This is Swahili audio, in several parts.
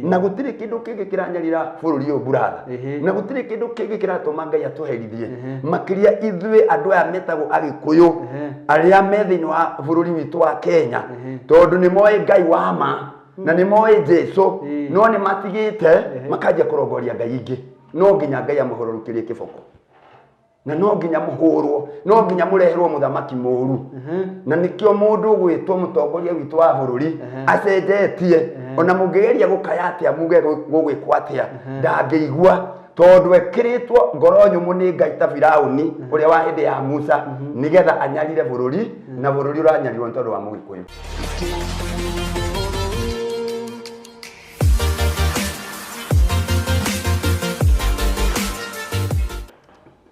na gutire kindu kingi kiranyarira bururi uyu brother na gutire kindu kingi kiratuma Ngai atuherithie makiria ithuĩ andũ aya metagwo Agĩkũyũ arĩa me thĩinĩ wa bururi witu wa Kenya tondu nĩ moĩ Ngai wa ma na nĩ moĩ Jesu no nĩ matigĩte makanjia kũrongoria ngai ingĩ no nginya Ngai amũhorokerie kĩboko na no nginya mũhũrwo no nginya mũreherwo mũthamaki mũru na nĩkĩo mũndũ gwĩtwo mũtongoria witu wa bururi acenjetie ona mũngĩgeria gũkaya atĩa muge gũgwĩkwo atĩa ndangĩigua tondu ekiritwo ngoro nyũmũ nĩ Ngai ta Firaũni ũrĩa wa hĩndĩ ya Musa nĩgetha anyarire bururi na bururi ũranyarirwo nĩ tondũ wa Mũgĩkũyũ.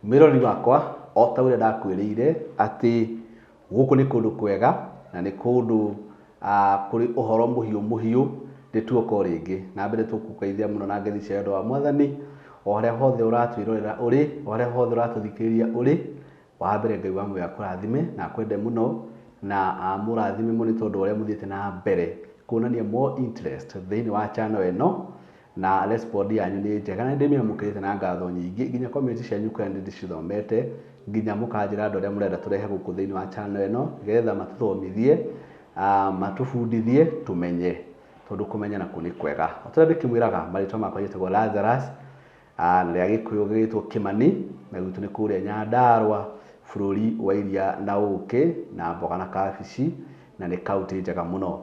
Mirori wakwa o ta ũrĩa ndakwĩrĩire atĩ gũkũ nĩ kũndũ kwega na nĩ kũndũ kũrĩ ũhoro mũhiũ nĩtuoka rĩngĩ na mbere tũkũgeithia mũno na ngethi cia wendo wa Mwathani o harĩa hothe ũratwĩrorera ũrĩ o harĩa hothe ũratũthikĩrĩria ũrĩ wa mbere Ngai wa muoyo akũrathime na akwende mũno na mũrathime mũno tondũ ũrĩa mũthiĩte na mbere kuonania more interest thĩinĩ wa channel ĩno na respond yanyu nĩ njega na ndĩmĩamũkĩrĩte na ngatho nyingĩ nginya comment cianyu kana ndĩcithomete nginya mũkanjĩra andũ arĩa mũrenda tũrehe gũkũ thĩinĩ wa channel ĩno nĩgetha matũthomithie matũbundithie tumenye tondu kumenya na kuni kwega otore ndĩkĩmwĩraga marĩtwa makwa yĩtagwo Lazarus na rĩa Gĩkũyũ gĩtwo Kĩmani na gwitũ nĩ kũrĩa Nyandarua bũrũri wa iria na ũkĩ na mboga na kabici na nĩ kaunti njega mũno.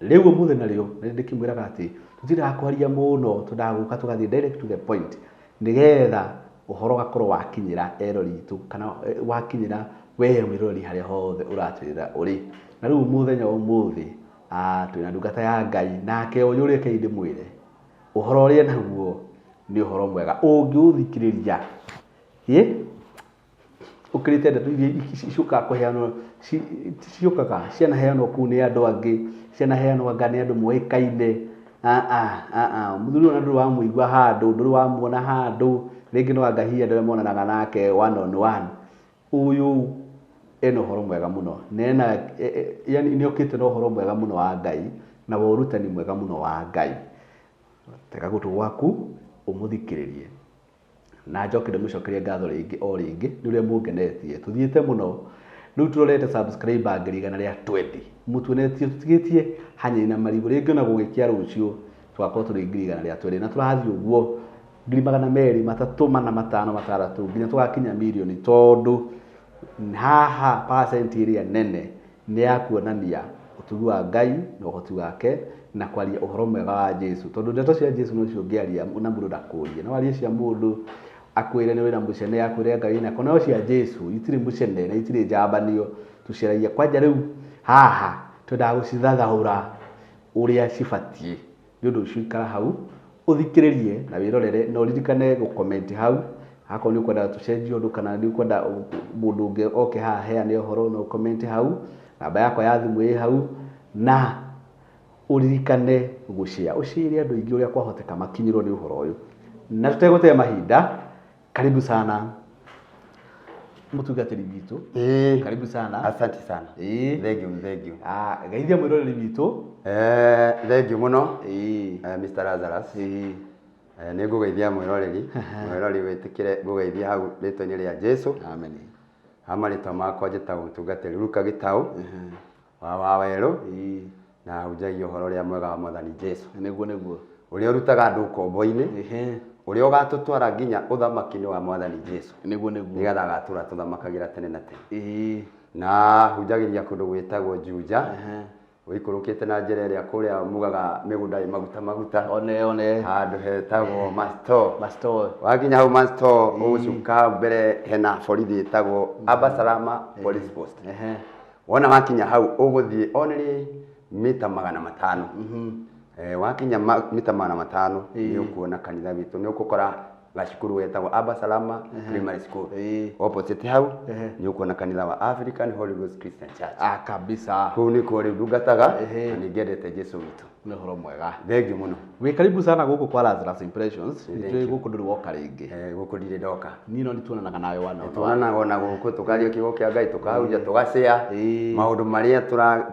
Rĩu ũmũthĩ narĩo ndĩkĩmwĩraga atĩ tũtirakwaria mũno tũndagũka tũgathiĩ direct to the point nĩgetha ũhoro gakorwo wakinyĩra erori itũ kana wakinyĩra we mwĩrori harĩa hothe ũratwĩra ũrĩ. Na rĩu mũthenya ũmũthĩ twĩna ndungata ya Ngai nake ũyũ ũrĩa kaĩ ndĩmwĩre ũhoro ũrĩa naguo nĩ ũhoro mwega ũngĩũthikĩrĩria ũkĩrĩte ndeto iria icokaga kũheanwo ciũkaga cianaheanwo kũu nĩ andũ angĩ cianaheanwo anga nĩ andũ moĩkaine mũthuri ona ndũrĩ wamũigua handũ ndũrĩ wamuona handũ rĩngĩ no anga hihi andũ arĩa monanaga nake one on one ũyũ ena ũhoro mwega mũno nena yani nĩ okĩte na ũhoro mwega mũno wa Ngai na ũrutani mwega mũno wa Ngai tega gũtũ gwaku ũmũthikĩrĩrie na njoke ndĩmũcokerie ngatho rĩngĩ o rĩngĩ nĩ ũrĩa mũngenetie tũthiĩte mũno rĩu tũrorete subscriber ngiri igana rĩa 20 mũtuonetie tũtigĩtie hanyi na marigũ rĩngĩ na gũgĩkia rũciũ twakorwo tũrĩ ngiri igana rĩa 20 na tũrathiĩ ũguo ngiri magana merĩ matatũ mana matano matandatũ nginya tũgakinya mirioni tondũ haha percent ĩrĩa nene nĩ ya kuonania ũtugi wa Ngai na ũhoti wake na kwaria ũhoro mwega wa Jesu tondu ndeto cia Jesu no cio ngĩaria na mũndũ ndakũrie no aria cia mũndũ akwĩre nĩ wĩra mũcene akwĩre Ngai na kono cia Jesu itirĩ mũcene na itirĩ njambanio tuceragia kwanja rĩu haha twendaga gũcithathaũra ũrĩa cibatie nĩ ũndũ ũcio ikara hau ũthikĩrĩrie na wĩrorere na ũririkane gũcomment hau hakorwo nĩ ũkwenda tũcenjie ũndũ kana nĩ ũkwenda mũndũ ũngĩ oke haha heane ũhoro no comment hau namba yakwa ya thimũ ĩ hau na uririkane gushare ushire andu ingi uria kwahoteka makinyirwo ni uhoro uyu na tutegũtee mahinda karibu sana mutugatĩri witũ karibu sana asante sana thank you geithia mwĩroreri witũ thank you muno Mr. Lazarus nĩ ngũgeithia mwĩroreri wĩtĩkĩre ngũgeithia hau rĩtwa-inĩ rĩa Jesu amen amarĩtwa makwa njĩtagwo mũtungatĩri Luka Gĩtaũ wa werũ na hunjagia ũhoro ũrĩa mwega wa Mwathani Jesu nĩguo ũrĩa ũrutaga andũ ũkombo-inĩ ũrĩa ũgatũtwara nginya ũthamaki-inĩ wa Mwathani Jesu nĩguo nĩgetha agatũra tũthamakagĩra tene na tene na hunjagĩria kũndũ gwĩtagwo Juja ũikũrũkĩte na njĩra ĩrĩa kũrĩa mugaga mĩgũnda ĩ maguta one handũ hetagwo Masto wakinya hau Masto ũgũcuka mbere hena borithi ĩtagwo Abasalama Police Post wona wakinya hau ũgũthiĩ only mita 500 wakinya mita 500 nĩ ũkuona kanitha witũ nĩ ũgũkora gacukuru wetagwo Abasalama Primary School opposite hau nĩ ũkuona kanitha wa African Holy Ghost Christian Church kabisa kũu nĩ kũrĩ ndungataga na nĩ ngendete Jesu witũ Nĩ ũhoro mwega. Thengiũ mũno. Wĩ karibu sana gũkũ kwa Lazarus Impressions. Nĩtũĩ gũkũ ndũrĩ woka rĩngĩ. Gũkũ ndirĩ ndoka. Niĩ no nĩtuonanaga nawe wana. Tuonanaga ona gũkũ tũkaria kiugo kĩa Ngai tũkahunjia tũgacĩa maũndũ marĩa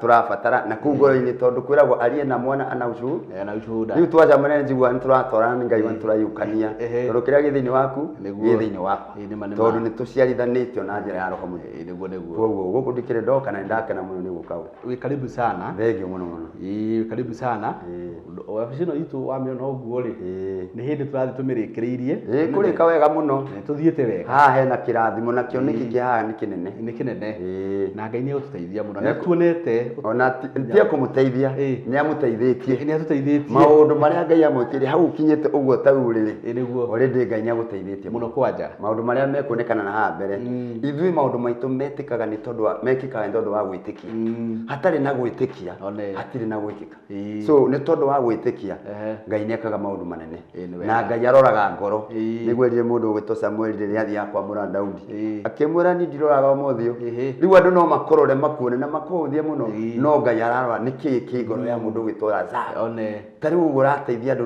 tũrabatara na kũu ngoro-inĩ tondũ kwĩragwo arie na mwana ana ushuhuda. Na ushuhuda. Rĩu twacamania njigua nĩ tũratwarana Ngai wa tũrayũkania. Tondũ kĩrĩa gĩ thĩinĩ waku gĩ thĩinĩ wakwa. Tondũ nĩ tũciarithanĩtio na njĩra ya roho mũtheru. Nĩguo. Koguo gũkũ ndikĩrĩ ndoka na ndakena mũno nĩ gũka gũkũ. Wĩ karibu sana. Thengiũ mũno mũno. Wĩ karibu sana. Wabici ĩno itũ wamĩona ũguo rĩ, nĩ hĩndĩ tũrathiĩ tũmĩrĩkĩrĩirie. Kũrĩka wega mũno. Tũthiĩte wega. Haha hena kĩrathimo na kĩoneki kĩa haha nĩ kĩnene. Nĩ kĩnene. Na Ngai nĩ egũtũteithia mũno. Nĩ tuonete ona tiga kũmũteithia nĩ amũteithĩtie. Nĩ atũteithĩtie. Maũndũ marĩa Ngai amwĩkĩire hau ũkinyĩte ũguo ta rĩu rĩrĩ. Nĩguo. Already Ngai nĩ agũteithĩtie mũno kwanja. Maũndũ marĩa mekuonekana na haha mbere. Ithuĩ maũndũ maitũ metĩkaga nĩ tondũ wa mekĩkaga nĩ tondũ wa gwĩtĩkia. Hatarĩ na gwĩtĩkia hatirĩ na gwĩkĩka. So nĩ tondũ wa gwĩtĩkia Ngai nĩ ekaga maũndũ manene. Na Ngai aroraga ngoro. Nĩguo erire mũndũ ũgwĩtwo Samuel rĩrĩa athiaga kwamũra Daudi. Akĩmwĩra niĩ ndiroraga ũmũthĩ ũyũ. Rĩu andũ no makorore makuone na makũhũthie mũno. No Ngai ararora nĩkĩĩ kĩ ngoro ya mũndũ ũgwĩtwo Lazaro. Ta rĩu ũguo ũrateithia andũ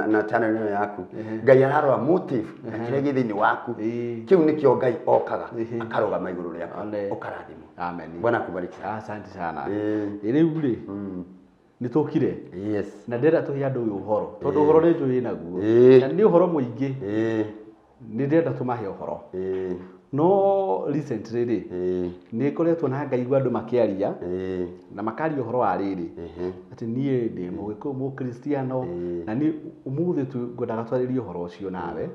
na channel ĩyo yaku. Ngai ararora motive kĩrĩa gĩ thĩinĩ waku. Kĩu nĩkĩo Ngai okaga akarũgama igũrũ rĩaku ũkarathimwo. Amen. Bwana akubariki. Asante sana. Rĩu rĩ nĩtũkire. Yes. Na ndĩrenda tũhe andũ ũyũ ũhoro tondũ ũhoro nĩ njũĩ naguo. Na nĩ ũhoro mũingĩ. Nĩ ndĩrenda tũmahe ũhoro. No recently rĩ nĩ ngoretwo na ngaigua andũ makĩaria na makaria ũhoro wa rĩrĩ atĩ niĩ ndĩ mũkristiano na niĩ ũmũthĩ ngwendaga twarĩrie ũhoro ũcio nawe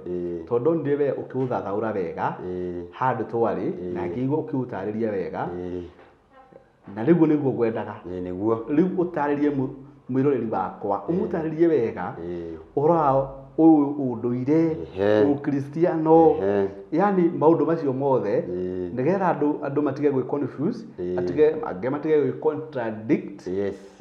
tondũ ndĩ we ũkĩũthathaũra wega handũ twarĩ na ngĩigua ũkĩũtarĩria wega na rĩu nĩguo ngwendaga rĩu ũtarĩrie mwĩroreri wakwa ũmũtarĩrie wega ũhoro wa ũndũire ũkristiano yani maũndũ macio mothe nĩgetha andũ matige gwĩ confuse angĩ matige gwĩ contradict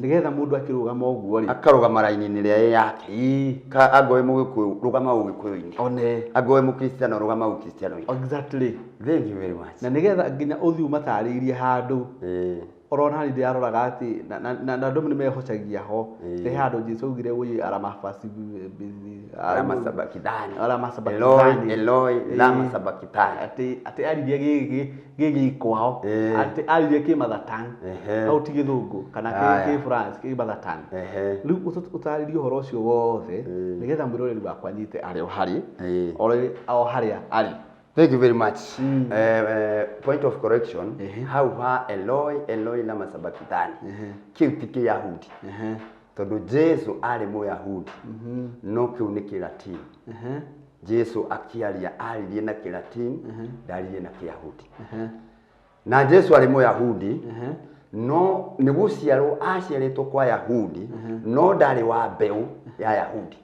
nĩgetha mũndũ akĩrũgama ũguo rĩ akarũgama raini-inĩ rĩa yake angoe mũgĩkũyũ rũgama ũgĩkũyũ-inĩ angoe mũkristiano rũgama ũkristiano-inĩ. Exactly. Thank you very much. Na nĩgetha nginya ũthiĩ ũmatarĩirie handũ orona hali ndiaroraga ati na andũ nĩ mehocagia ho nĩ handũ Jesũ augire ũyũ alama sabakithani Eloi lama sabakithani ati aririe gĩgĩ kwao ati aririe kĩmathatani au ti gĩthũngũ kana kĩ France kĩmathatani rĩu ũtarĩrie ũhoro ũcio wothe nĩgetha mwĩroreri wakwa nyite arĩ o harĩa arĩ. Thank you very much. Point of correction. How Eloi lama sabakithani. Kiu ti Kĩyahudi. Tondũ Jesu arĩ Mũyahudi. No kiu nĩ Kĩlatini. Jesu akĩaria aririe na Kĩlatini ndaririe na Kĩyahudi. Na Jesu arĩ Mũyahudi. No nĩ gũciarwo aciarĩtwo kwa Yahudi. No ndarĩ wa mbeũ ya Yahudi.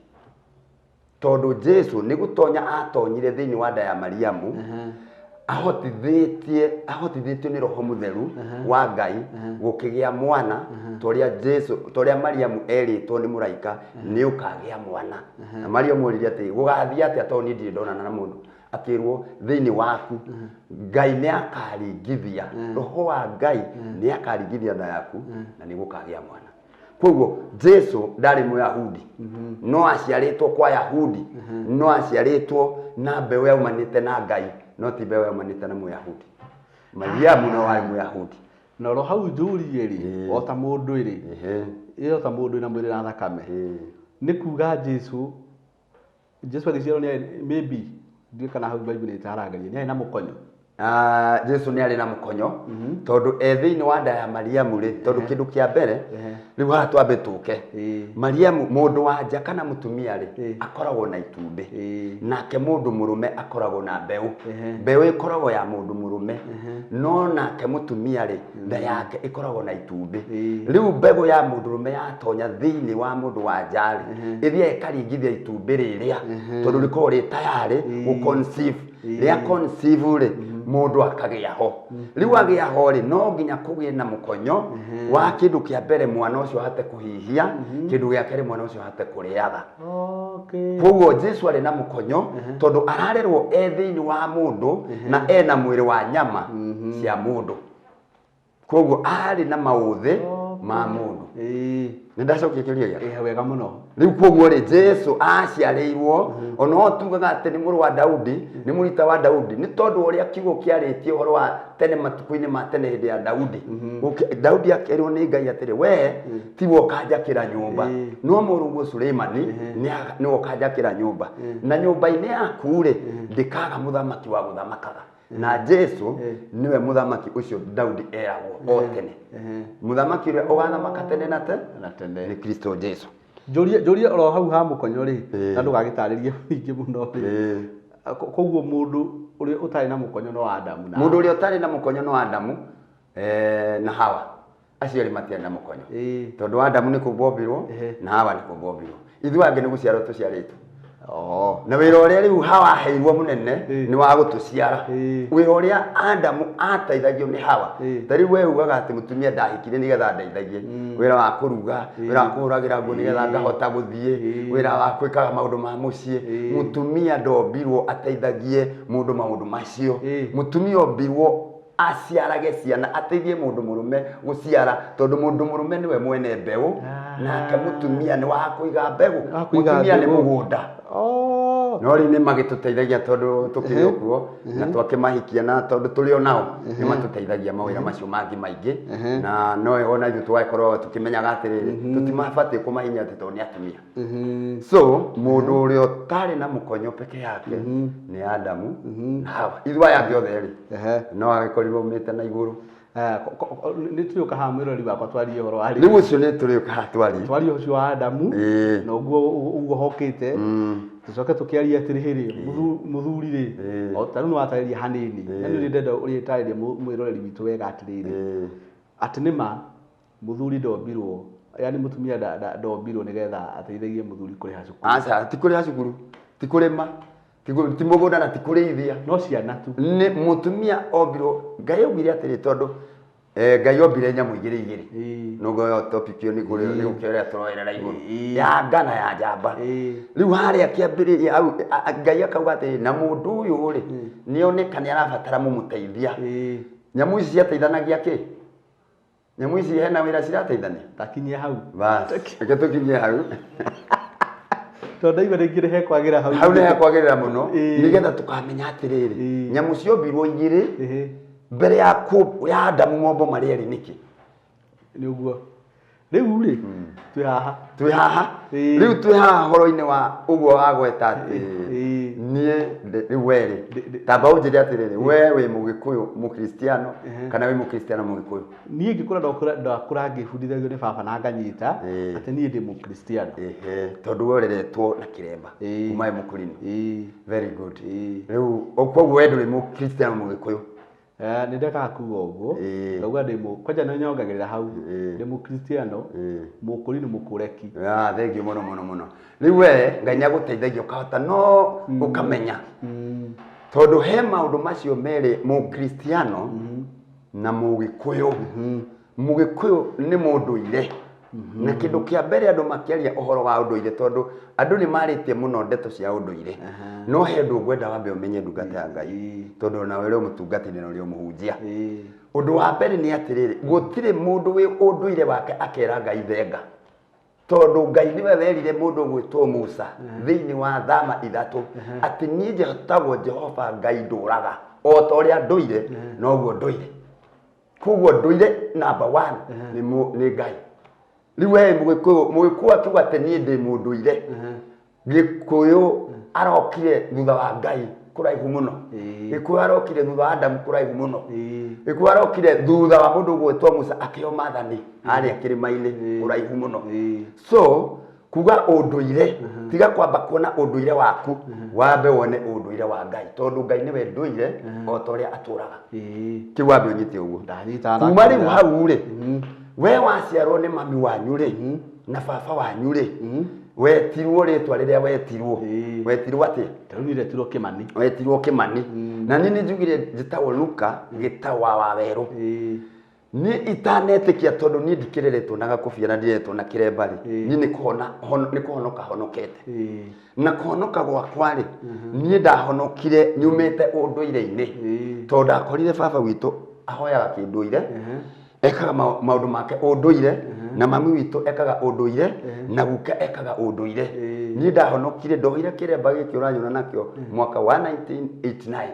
Tondũ Jesu nĩ gũtonya atonyire thĩinĩ wa nda ya Mariamu ahotithĩtio nĩ Roho Mũtheru wa Ngai gũkĩgĩa mwana tũrĩa Mariamu erĩtwo nĩ mũraika nĩ ũkagĩa mwana. Na Mariamu oririe atĩ gũgathiĩ atĩa tondũ niĩ ndirĩ ndonana na mũndũ. Akĩrwo thĩinĩ waku Ngai nĩ akaringithia Roho wa Ngai nĩ akaringithia nda yaku na nĩ gũkagĩa mwana. Koguo Jesu ndarĩ Mũyahudi no aciarĩtwo kwa Yahudi no aciarĩtwo na mbeũ yaumanĩte na Ngai no ti mbeũ yaumanĩte na Mũyahudi. Mariamu no arĩ Mũyahudi. Na ro hau njũrie rĩ o ta mũndũ ĩrĩ ĩyo ta mũndũ ĩna mwĩrĩ na thakame nĩ kuga Jesu agĩciarwo nĩ maybe ndiĩ kana hau Bible ĩtarangaria nĩ arĩ na mũkonyo. Jesu nĩ arĩ na mũkonyo tondũ thĩinĩ wa nda ya Mariamu rĩ tondũ kĩndũ kĩa mbere rĩu haha twambe tũke Mariamu mũndũ wa nja kana mũtumia rĩ akoragwo na itumbĩ nake mũndũ mũrũme akoragwo na mbeũ ĩkoragwo ya mũndũ mũrũme no nake mũtumia rĩ nda yake ĩkoragwo na itumbĩ. Rĩu mbegũ ya mũndũ mũrũme yatonya thĩinĩ wa mũndũ wa nja rĩ ĩthiĩ ĩkaringithia itumbĩ rĩrĩa tondũ rĩkoragwo rĩ tayarĩ gũconceive rĩa conceive rĩ mũndũ akagĩa ho. Rĩu agĩa ho rĩ no nginya kũgĩe na mũkonyo wa kĩndũ kĩa mbere mwana ũcio ahate kũhihia kĩndũ gĩa kerĩ mwana ũcio ahate kũrĩaga. Koguo Jesu arĩ na mũkonyo tondũ ararerwo thĩinĩ wa mũndũ na ena mwĩrĩ wa nyama cia mũndũ. Koguo arĩ na maũthĩ ma mundu nindacokia kiuria gĩaku wega mũno riu koguo ri Jesu aciarĩirwo ono tugaga ati ni mũrũ wa Daudi ni mũrita wa Daudi ni tondu uria kiugo kiarĩtie ũhoro wa tene matuku-inĩ ma tene hĩndĩ ya Daudi Daudi akerwo nĩ Ngai atĩrĩ we tiwe ũkanjakĩra nyũmba no mũrũguo Suleimani nĩ ũkanjakĩra nyũmba na nyũmba-inĩ yaku rĩ ndĩkaga mũthamaki wa gũthamakaga na Jesu niwe mũthamaki ũcio Daudi eragwo o tene mũthamaki ũrĩa ũgathamaka tene na tene ni Kristo Jesu Njũria oro hau ha mũkonyo rĩ na ndũgagĩtarĩrie ingĩ mũno rĩ koguo mũndũ ũrĩa ũtarĩ na mũkonyo no Adamu na mũndũ ũrĩa ũtarĩ na mũkonyo no Adamu na Hawa acio arĩ matiarĩ na mũkonyo tondũ Adamu nĩ kũbombirwo na Hawa nĩ kũbombirwo ithuĩ angĩ nĩ gũciarwo tũciarĩtwo na wĩra ũrĩa rĩu Hawa aheirwo mũnene nĩ wa gũtũciara wĩra ũrĩa Adamu ateithagio nĩ Hawa ta rĩu we ugaga atĩ mũtumia ndahikire nĩgetha ndeithagie wĩra wa kũruga wĩra wa kũhũragĩra nguo nĩgetha ngahota gũthiĩ wĩra wa gwĩkaga maũndũ ma mũciĩ mũtumia ndombirwo ateithagie mũndũ maũndũ macio mũtumia ombirwo aciarage ciana ateithie mũndũ mũrũme gũciara tondũ mũndũ mũrũme niwe mwene mbeũ nake mũtumia nĩ wa kũiga mbegũ mũtumia nĩ mũgũnda no rĩ nĩ magĩtũteithagia tondũ tũkĩrĩ okuo na twakĩmahikia na tondũ tũrĩ o nao nĩ matũteithagia mawĩra macio mangĩ maingĩ na no ona ithuĩ tũgagĩkorwo tũkĩmenyaga atĩrĩrĩ tũtimabatiĩ kũmahinya atĩ tondũ nĩ atumia so mũndũ ũrĩa ũtarĩ na mũkonyo peke yake nĩ Adamu na Hawa ithuĩ aya angĩ othe rĩ no agĩkorirwo umĩte na igũrũ nĩ tũrĩũka haha mwĩrori wakwa twarie ũhoro wa rĩu ũcio nĩ tũrĩũka haha twarie ũcio wa Adamu na ũguo hokĩte tucoke tukiaria atĩrĩrĩ mũthuri rĩ o ta rĩu nĩ watarĩria hanini na nĩ ndenda ũrĩa tarĩria mwĩroreri witũ wega atĩrĩrĩ atĩ nĩma mũthuri ndombirwo yani mũtumia ndombirwo nĩgetha ateithagie mũthuri kũrĩha cukuru aca ti kũrĩha cukuru ti kũrĩma ti mũgũnda na ti kũrĩithia no ciana tu nĩ mũtumia ombirwo Ngai augire atĩrĩ tondũ Ngai ombire nyamũ igĩrĩ no topic yo nĩ gũkĩoria tũroerera igũrũ ya ngana ya njamba rĩu harĩa kĩambĩrĩria Ngai akauga atĩ na mũndũ ũyũ rĩ nĩoneka nĩ arabatara mũmũteithia nyamũ ici ciateithanagia kĩ nyamũ ici hena wĩra cirateithania takinyia hau bas reke tũkinyie hau tondũ ndaigua rĩngĩ nĩ hekwagĩra hau nĩ hekwagĩrĩra mũno nĩgetha tũkamenya atĩrĩrĩ nyamũ ciombirwo igĩrĩ mbere ya Adamu mombo marĩ erĩ nĩkĩ nĩ ũguo rĩu rĩ twĩ haha rĩu twĩ haha horo-inĩ wa ũguo wagweta atĩ niĩ rĩu werĩ tamba ũnjĩre atĩrĩrĩ we wĩ mũgĩkũyũ mũkristiano kana wĩ mũkristiano mũgĩkũyũ niĩ ngĩkũra ndakũra ngĩbundithagio nĩ baba na nganyita atĩ niĩ ndĩ mũkristiano tondũ woreretwo na kĩremba kuma wĩ mũkũrinũ very good rĩu koguo we ndũrĩ mũkristiano mũgĩkũyũ nĩ ndekaga kuga ũguo ndauga kwanja nĩ nyongagĩrĩra hau ndĩ mũkristiano mũkũrinũ mũkũreki thengiũ mũno mũno mũno rĩu we Ngai nĩagũteithagia ũkahota no ũkamenya tondũ he maũndũ macio merĩ mũkristiano na mũgĩkũyũ mũgĩkũyũ nĩ mũndũire na kĩndũ kĩa mbere andũ makĩaria ũhoro wa ũndũire tondũ andũ nĩ marĩtie mũno ndeto cia ũndũire no he ndũ ngwenda wambe ũmenye ndungata ya Ngai tondũ nawe rĩo mũtungatĩri na rĩo mũhunjia ũndũ wa mbere nĩ atĩrĩrĩ gũtirĩ mũndũ wĩ ũndũire wake akera Ngai thenga tondũ Ngai nĩwe werire mũndũ gwĩtwo Musa thĩinĩ wa thama ithatũ atĩ niĩ njĩtagwo Jehova Ngai ndũraga o ta ũrĩa ndũire noguo ndũire koguo ndũire number 1 nĩ Ngai rĩu we mũgĩkũyũ akiuga atĩ niĩ ndĩ mũndũire gĩkũyũ arokire thutha wa Ngai kũraihu mũno gĩkũyũ arokire thutha wa Adamu kũraihu mũno gĩkũyũ arokire thutha wa mũndũ gwĩtwo Musa akĩo maathani harĩa kĩrĩma-inĩ kũraihu mũno so kuga ũndũire tiga kwamba kuona ũndũire waku wambe wone ũndũire wa Ngai tondũ Ngai nĩwe ndũire o ta ũrĩa atũraga kĩu wambe ũnyite ũguo kuma rĩu hau rĩ we waciarwo nĩ mami wanyu rĩ na baba wanyu rĩ wetirwo rĩtwa rĩrĩa wetirwo atĩ rĩu nĩ retirwo Kĩmani wetirwo Kĩmani na niĩ nĩ njugire njĩtagwo Luka gĩtawa wa werũ niĩ itanetĩkia tondũ niĩ ndikĩreretwo na gakũbia na ndireretwo na kĩremba rĩ niĩ nĩ kũhonoka honokete na kũhonoka gwakwa rĩ niĩ ndahonokire nyumĩte ũndũire-inĩ tondũ ndakorire baba witũ ahoyaga kĩndũire ekaga maundu make unduire na mami witu ekaga unduire na guka ekaga unduire ni ndahonokire ndoire kiremba giki uranyona nakio mwaka wa 1989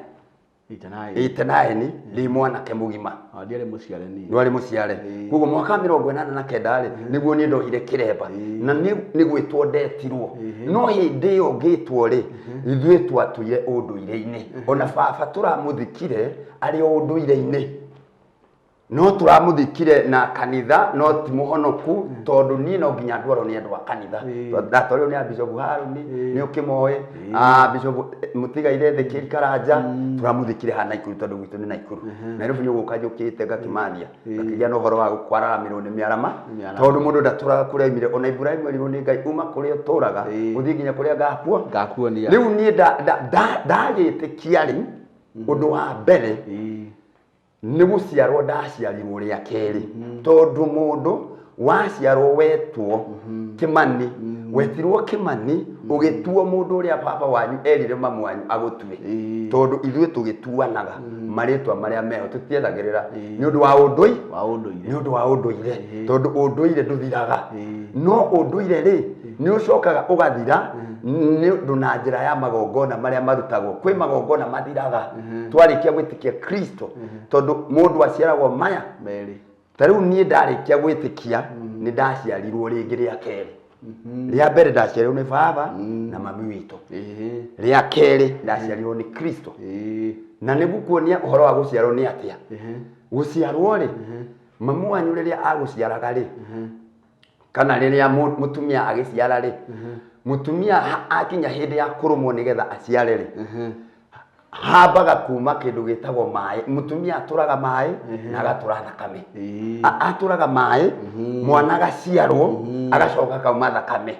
ndi mwanake mugima ndiare muciare ni ndwari muciare kugo mwaka 89 ri niguo ni ndohire kiremba na ni gwitwo ndetirwo no hindi yo ngitwo ri ithuĩ twatuire unduire-ini ona baba turamuthikire ari unduire-ini no turamuthikire na kanitha no ti muhonoku tondu ni no nginya ndwaro ni andu a kanitha ndatwario ni Bishop Haruni ni ukimoe Bishop Mutigaire Thekeri Karanja turamuthikire ha Naikuru tondu gwitu ni Naikuru na rufu nyuguka njukite ngakimathia ngakigia no horo wa gukwararamiro ni miarama tondu mundu ndaturaga kuremire ona Ibrahim rirwo ni Ngai uma kuria turaga uthi nginya kuria ngakua ni riu ni ndagitikia ri undu wa mbere ni guciarwo ndaciarirwo ria keri tondu mundu waciarwo wetwo Kimani wetirwo Kimani ugituo mundu uria baba wanyu erire mamu wanyu agutue tondu ithuĩ tugituanaga maritwa maria meho tutiethagirira ni undu wa undui ni undu wa unduire tondu unduire nduthiraga no unduire ri ni ucokaga ugathira ni undu na njira ya magongona maria marutagwo kwi magongona mathiraga twarikia gwitikia Kristo tondu mundu aciaragwo maya meri tariu ni ndarikia gwitikia ni ndaciarirwo ringi ria keri ria mbere ndaciarirwo ni baba na mami witu ria keri ndaciarirwo ni Kristo na nigukuonia uhoro wa guciarwo ni atia guciarwo ri mamu wanyu riria aguciaraga ri kana riria mutumia agiciara ri mutumia akinya hindi ya kurumwo nigetha aciare ri habaga kuma kindu gitagwo mai mutumia aturaga mai na agatura thakame aturaga mai mwana agaciarwo agacoka kauma thakame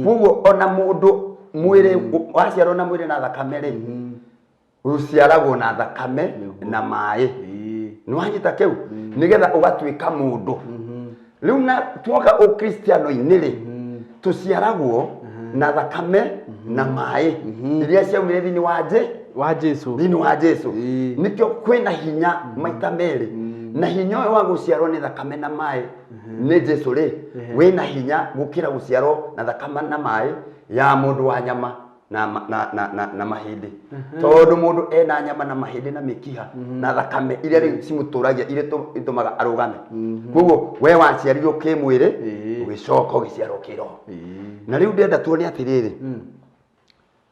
kuguo ona mundu mwire waciarwo na mwire na thakame ri uciaragwo na thakame na mai ni wanyita kiu nigetha ugatuika mundu riu na tuoka ukristiano-ini ri tuciaragwo na thakame na mai iria ciaumire thini wa Jesu thini wa Jesu nikio kwina hinya maita meri na hinya wa guciarwo ni thakame na mai ni Jesu ri wina hinya gukira guciarwo na thakame na mai ya mundu wa nyama na mahindi tondu mundu ena nyama na mahindi na mikiha na thakame iria ri cimuturagia iria itumaga arugame kuguo we waciarirwo kimwire ugicoka ugiciarwo kiroho na riu ndenda tuone atiriri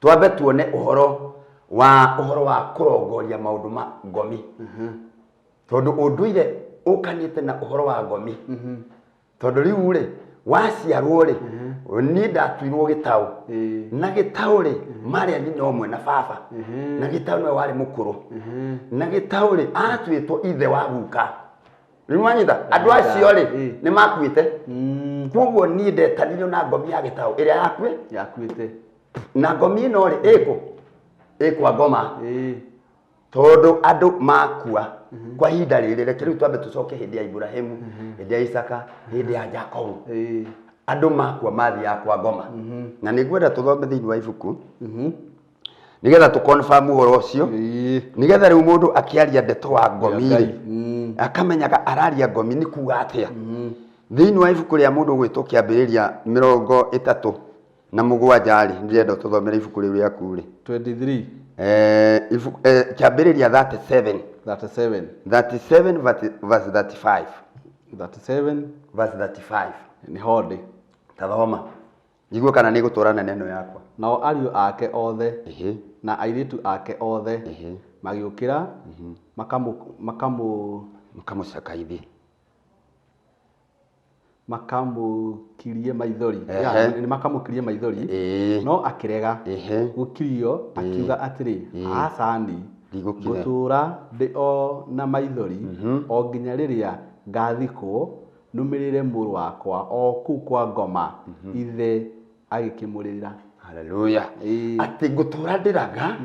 twambe tuone uhoro wa kurongoria maundu ma ngomi tondu unduire ukanite na uhoro wa ngomi tondu riu ri waciarwo ri ni ndatuirwo gitau na gitau ri maria ni nomwe na baba na gitau no wari mukuru na gitau ri atuitwo ithe wa guka ni mwanyita andu acio ri ni makuite kuguo ni ndetanire na ngomi ya gitau iria yakuite na ngomi ino ri ikwa ngoma tondu andu makua kwa hinda riri reke riu twambe tucoke hindi ya Ibrahimu hindi ya Isaka hindi ya Jacobu andu makua mathia kwa ngoma na nigwenda tuthome thiini wa ibuku nigetha tu confirm uhoro ucio nigetha riu mundu akiaria ndeto wa ngomi akamenyaga araria ngomi ni kuga atia thiini wa ibuku ria mundu gwitwo kiambiriria 37 na mugwanja ri ndirenda tuthomere ibuku riu ria kuri 23 kiambiriria 37 verse 35 verse 35 ni hodi tathoma njigua kana ni guturana neno yakwa nao ariu ake othe na airitu ake othe magiukira makamucakaithi makamukirie maithori ni makamukirie maithori no akirega gukirio akiuga atiri acani gutura ndi o na maithori o nginya riria ngathikwo numirire muru wakwa o ku kwa ngoma ithe agikimurira haleluya ati gutura ndiraga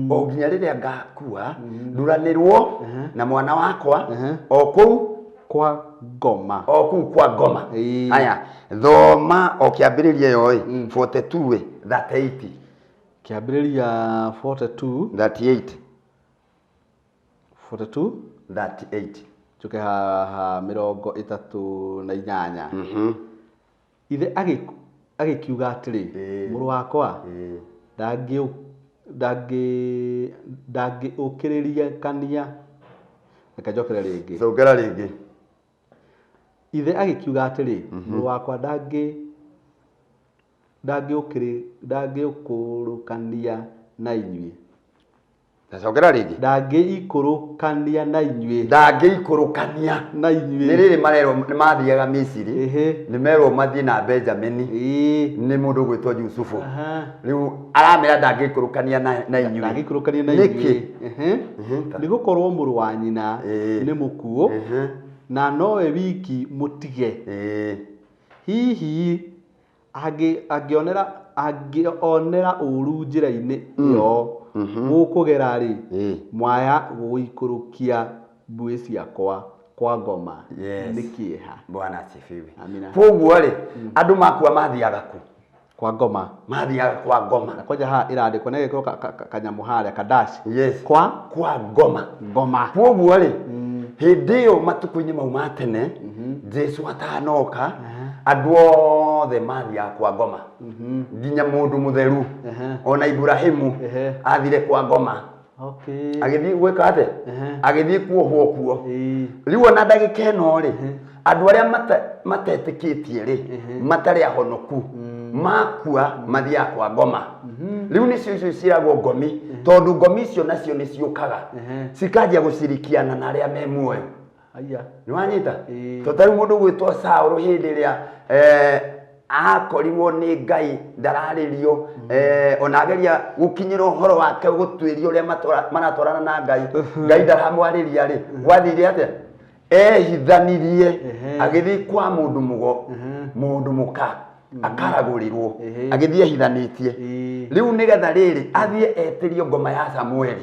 o nginya riria ngakua nduranirwo na mwana wakwa o ku kwa ngoma o ku kwa ngoma aya thoma o kiambiriria yo 42 38 kiambiriria 42 38 42 38 Njoke haha 38. Ithe agĩkiuga atĩrĩ, mũrũ wakwa ndangĩũkĩrĩria kania. Reke njokere rĩngĩ. Cokera rĩngĩ. Ithe agĩkiuga atĩrĩ, mũrũ wakwa ndangĩũkũrũkania na inyuĩ. Cokera rĩngĩ. Ndangĩikũrũkania na inyuĩ. Ndangĩikũrũkania na inyuĩ. Nĩ rĩrĩ marerwo nĩ mathiaga Misiri. Nĩ merwo mathiĩ na Benjamin. Nĩ mũndũ gwĩtwo Yusufu. Rĩu aramera ndangĩikũrũkania na inyuĩ. Ndangĩikũrũkania na inyuĩ. Nĩ gũkorwo mũrũ wa nyina nĩ mũkuũ na nowe wiki mũtige. Hihi angĩonera ũru njĩra-inĩ ĩyo mũkũgera rĩ, mwaya gũikũrũkia mbuĩ ciakwa kwa ngoma nĩ kĩeha. Bwana asifiwe. Koguo rĩ, andũ makua mathiaga ku? Kwa ngoma. Mathiaga kwa ngoma. Na kwaja haha ĩrandĩkwo na gĩkĩro kanyamũ harĩa kadashi. Kwa ngoma. Koguo rĩ, hĩndĩ ĩyo matukũ-inĩ mau ma tene, Jesu atanoka, andũ othe mathiaga kwa ngoma. Nginya mũndũ mũtheru, ona Ibrahimu athire kwa ngoma. Agĩthiĩ gwĩka atĩa? Agĩthiĩ kuohwo kuo. Rĩu ona ndagĩka ĩno rĩ, andũ arĩa matetĩkĩtie rĩ, matarĩ ahonoku, makua mathiaga kwa ngoma. Rĩu nĩcio icio ciĩragwo ngomi, tondũ ngomi icio nacio nĩ ciũkaga cikanjia gũcirikiana na arĩa me muoyo. Nĩ wanyita? Tondũ rĩu mũndũ gwĩtwo Saũlũ hĩndĩ ĩrĩa akorirwo nĩ Ngai ndararĩrio, ona ageria gũkinyĩra ũhoro wake gũtuĩria ũrĩa maratwarana na Ngai, Ngai ndaramwarĩria rĩ, gwathire atĩa? Ehithanirie agĩthiĩ kwa mũndũ mũka akaragũrĩrwo, agĩthiĩ ehithanĩtie. Rĩu nĩgetha rĩrĩ athiĩ etĩrio ngoma ya Samueli,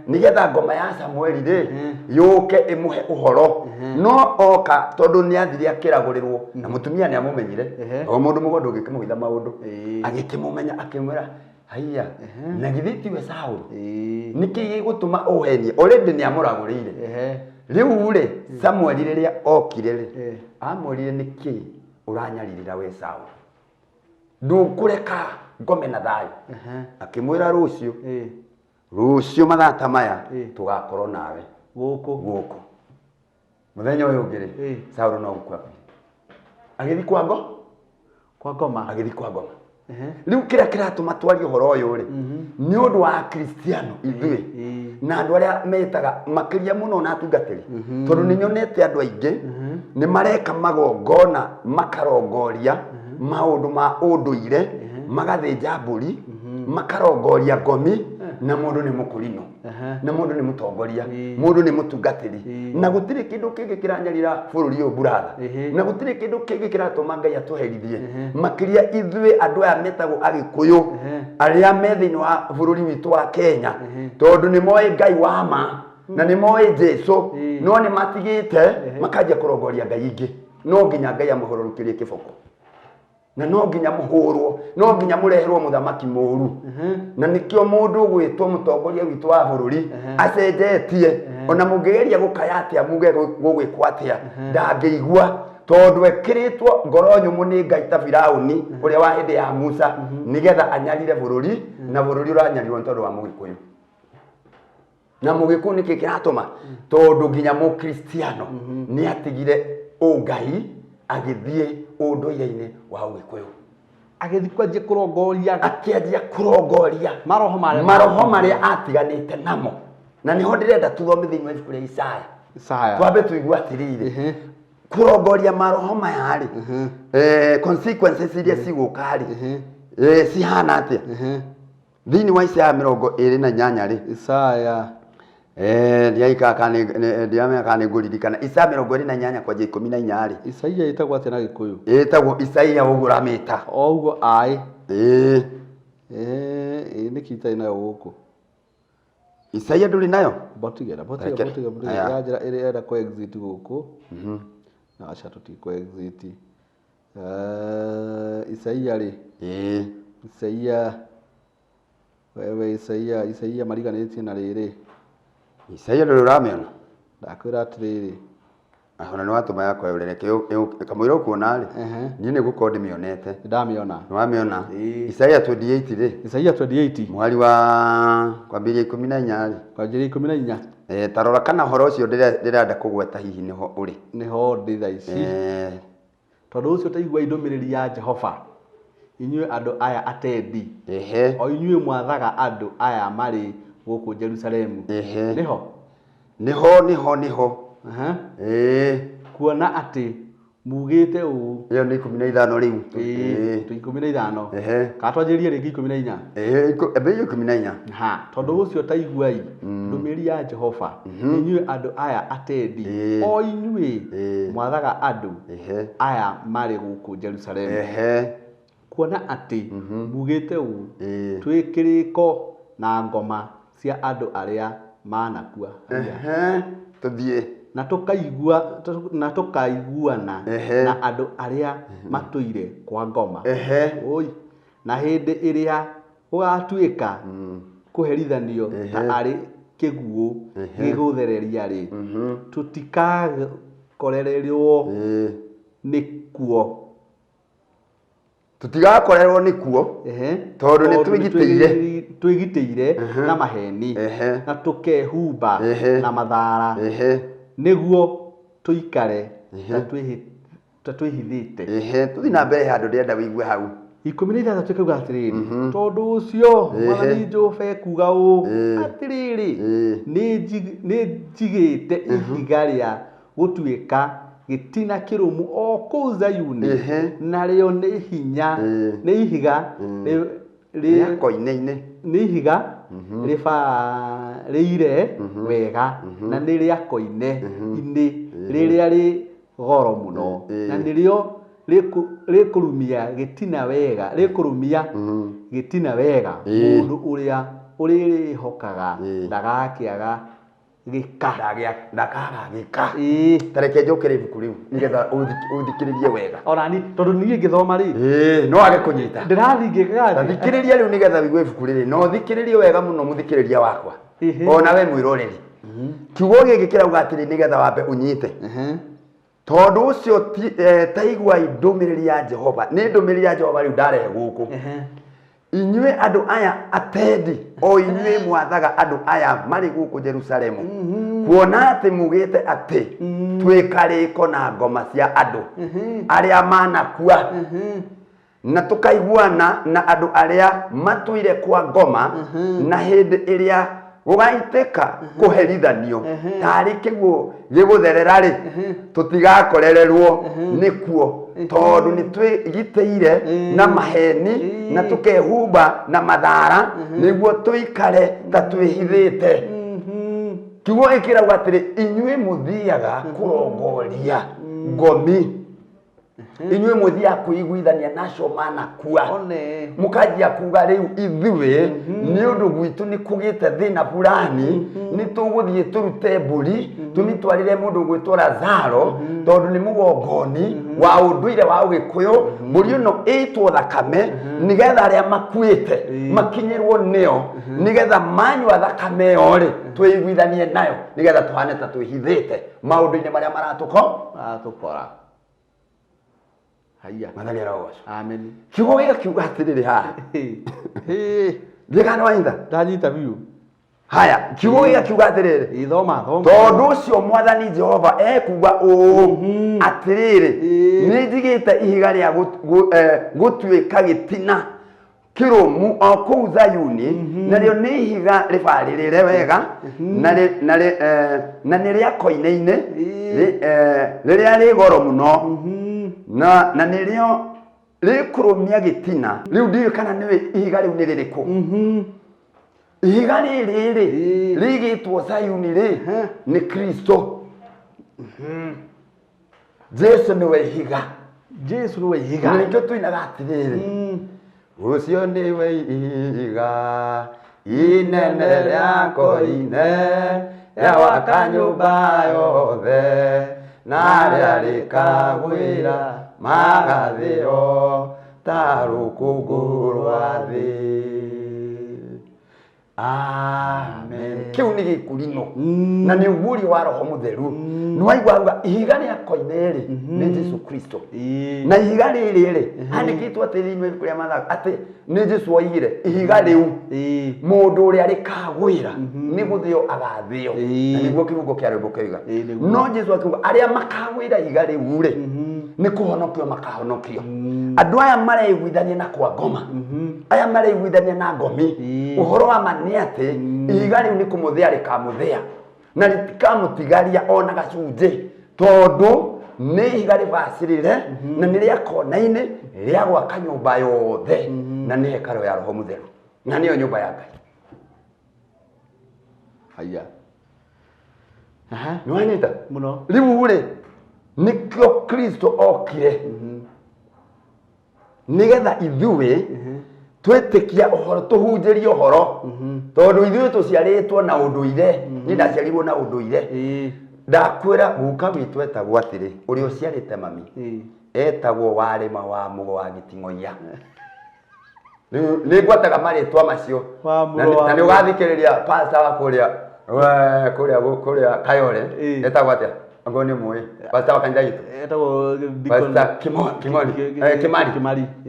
nĩgetha ngoma ya Samueli rĩ yũke ĩmũhe ũhoro. No oka tondũ nĩ athire akĩragũrĩrwo na mũtumia nĩ amũmenyire, o mũndũ mũgondu ũgĩkĩmũhitha maũndũ, agĩkĩmũmenya akĩmwĩra haiya, na githĩ tiwe Saũlũ, nĩkĩ gĩgũtũma ũhenie? Already nĩ amũragũrĩire. Rĩu rĩ Samueli rĩrĩa okire rĩ, amwĩrire nĩkĩ ũranyarirĩra we Saũlũ, ndũkũreka ngome na thayũ? Akĩmwĩra rũciũ mathaa ta maya tũgakorwo nawe gũkũ. Mũthenya ũyũ ũngĩ rĩ, Saũlũ no gũkua agĩthiĩ kwa ngoma. Agĩthiĩ kwa ngoma. Rĩu kĩrĩa kĩratũma twarie ũhoro ũyũ rĩ, nĩ ũndũ wa Kristiano ithuĩ na andũ arĩa metaga makĩria mũno na atungatĩri, tondũ nĩ nyonete andũ aingĩ nĩ mareka magongona makarongoria maũndũ ma ũndũire, magathĩnja mbũri, makarongoria ngomi, na mũndũ nĩ mũkũrino, na mũndũ nĩ mũtongoria, mũndũ nĩ mũtungatĩri, na gũtirĩ kĩndũ kĩngĩ kĩranyarira bũrũri ũyũ buratha, na gũtirĩ kĩndũ kĩngĩ kĩratũma Ngai atũherithie makĩria ithuĩ andũ aya metagwo Agĩkũyũ, arĩa me thĩinĩ wa bũrũri witũ wa Kenya, tondũ nĩ moĩ Ngai wa ma na nĩ moĩ Jesu, no nĩ matigĩte makanjia kũrongoria ngai ingĩ. No nginya Ngai amũhũrũrũkĩrie kĩboko, na no nginya mũhũrwo, no nginya mũreherwo mũthamaki mũru, na nĩkĩo mũndũ gwĩtwo mũtongoria witũ wa bũrũri acenjetie. Ona mũngĩgeria gũkaya atĩa muge gũgwĩkwo atĩa, ndangĩigua, tondũ ekĩrĩtwo ngoro nyũmũ nĩ Ngai ta Firaũni ũrĩa wa hĩndĩ ya Musa, nĩgetha anyarire bũrũri, na bũrũri ũranyarirwo nĩ tondũ wa Mũgĩkũyũ. Na Mũgĩkũyũ nĩkĩ kĩratũma? Tondũ nginya Mũkristiano nĩ atigire ũngai agĩthiĩ ũndũire-inĩ wa Ũgĩkũyũ, agĩthiĩ kwanjia kũrongoria, akĩanjia kũrongoria maroho marĩa atiganĩte namo. Na nĩho ndĩrenda tũthomithie ibuku rĩa Isaya, twambe tũigue atĩrĩrĩ, kũrongoria maroho maya rĩ, consequences iria cigũka rĩ cihana atĩa thĩinĩ wa Isaya 28 rĩ. Isaya ndiamenya nĩ ngũririkana Isaya 28 kwanjia 14 rĩ. Isaia ĩtagwo atĩa na Gĩkũyũ? Ĩtagwo Isaia ũguo ũramĩta. O ũguo aĩ. Nĩkĩ itarĩ nayo gũkũ? Isaia ndũrĩ nayo? Botigera ya njĩra ĩrĩa enda kũ exit gũkũ. Na acha tũtikũ exit. Isaia rĩ. Isaia wewe Isaia mariganĩtie na rĩrĩ. Isaia ndũrĩ ũramĩona? Ndakwĩra atĩrĩrĩ, Ahona ni watu maya kwa urere kamwira kuona ri ni ne guko ndimionete ndamiona wamiona Isaia 28 ri Isaia 28 mwali wa kwambiria 14 ri kwambiria 14 tarora kana horo ucio ndirenda kugweta hihi niho uri niho ndi thaici tondu ucio taigua indomiriri ya Jehova inyue andu aya atendi o inyue mwathaga andu aya mari guku Jerusalemu niho kuona ati mugite u iyo ni 15 riu 15 katwanjirie ringi 14 ebe 14 tondu ucio taiguai ndumiri ya Jehova inyue andu aya atendi o inyue mwathaga andu aya mari guku Jerusalemu kuona ati mugite u twikiriko na ngoma cia andu aria manakua tuthie na tukaiguana na andu aria matuire kwa ngoma oi na hindi iria ugatuika kuherithanio ta ari kiguo giguthereria ri tutikakorererwo nikuo tondu ni twigiteire na maheni na tukehumba na mathara niguo tuikare ta twihithite tuthi na mbere handu ndenda wigue hau 16 tukauga atiriri tondu ucio mwathani Jehova kuga u atiriri ni njigite ihiga ria gutuika gitina kirumu o kuu Zayuni na rio ni hinya ni ihiga ri koine-ine ni ihiga riire wega na ni ria koine ini riria ri goro muno na nirio rikurumia gitina wega mundu uria uririhokaga ndagakiaga ndakaga gika tareke njokere ibuku riu nigetha uthikiririe wega orani tondu nie ngithoma ri no age kunyita ndirathingikaga thikiriria riu nigetha wigue ibuku riri no thikiririe wega muno muthikiriria wakwa ona we mwiroreri kiugo giki kirauga atiri nigetha wambe unyite tondu ucio taigua ndumiriri ya Jehova ni ndumiriri ya Jehova riu ndarehe guku inyue andu aya atendi o inyue mwathaga andu aya mari guku Jerusalemu kuona ati mugite ati twikariko na ngoma cia andu aria manakua na tukaiguana na andu aria matuire kwa ngoma na hindi iria gugaiteka kuherithanio tari kiguo gigutherera ri tutigakorererwo nikuo tondu ni twigiteire na maheni na tukehumba na mathara niguo tuikare ta twihithite kiugo ikirauga atiri inyue muthiaga kurongoria ngomi inyue muthia kuiguithania nacio manakua mukajia kuga riu ithuĩ ni undu gwitu ni kugite thina fulani ni tuguthie turute mburi tunitwarire mundu gwitwo Lazaro tondu ni mugongoni wa unduire wa Ugikuyu mburi ino itwo thakame nigetha aria makuite makinyirwo nio nigetha manywa thakame yo ri twiguithanie nayo nigetha tuhane ta twihithite maundu-ini maria maratukora haya madhali roho amen kiugo gika kiuga atiriri ha ndikana waitha ndanyita biu haya kiugo gika kiuga atiriri thoma tondu ucio mwathani Jehova ekuga atiriri ni njigite ihiga ria gutuika gitina kirumu o kuu Zayuni nario ni ihiga ribaririre wega na ni ria koine-ine riria ri goro muno na nirio rikurumia gitina riu ndiyo kana niwe ihiga riu ni ririku ihiga riri rigitwo Zayuni ri ni Kristo Jesu niwe ihiga nikio tuinaga atiriri ucio niwe ihiga inene ria koine ewaka nyumba yothe naria rikagwira magathio ta rukungu rwa thi amen kiu ni gikurino na ni uburi wa roho mutheru ni waigwa ihiga ria koineri ni Jesu Kristo na ihiga riri handikitwo atiriinwe kuria mathaga ati ni Jesu oigire ihiga riu mundu uria rikagwira ni guthio agathio na niguo kibugo kia rwimbo kiuga no Jesu akiuga aria makagwira ihiga riu ri ni kuhonokio makahonokio andu aya mareiguithania na kwa ngoma aya mareiguithania na ngomi uhoro wa mani ati ihiga riu ni kumuthia rikamuthia na ritikamutigaria ona gacunje tondu ni ihiga ribacirire na ni ria kona-ini ria gwaka nyumba yothe na ni hekaro ya roho mutheru na niyo nyumba ya Ngai. Haya. Ni wanyita muno riu ri nikio Kristo okire nigetha ithuĩ twĩtĩkia ũhoro tuhunjĩrie ũhoro tondũ ithuĩ tũciarĩtwo na ũndũire ni ndaciarirwo na ũndũire ndakwĩra guka witũ etagwo atĩrĩ ũrĩa ũciarĩte mami etagwo Warĩma wa Mũgo wa Gĩting'oia nĩ ngwataga marĩtwa macio na nĩ ũgathikĩrĩria pastor wa kũrĩa Kayole etagwo atĩa ngo ni muĩ pastor wa kanitha gitu etagwo pastor Kimari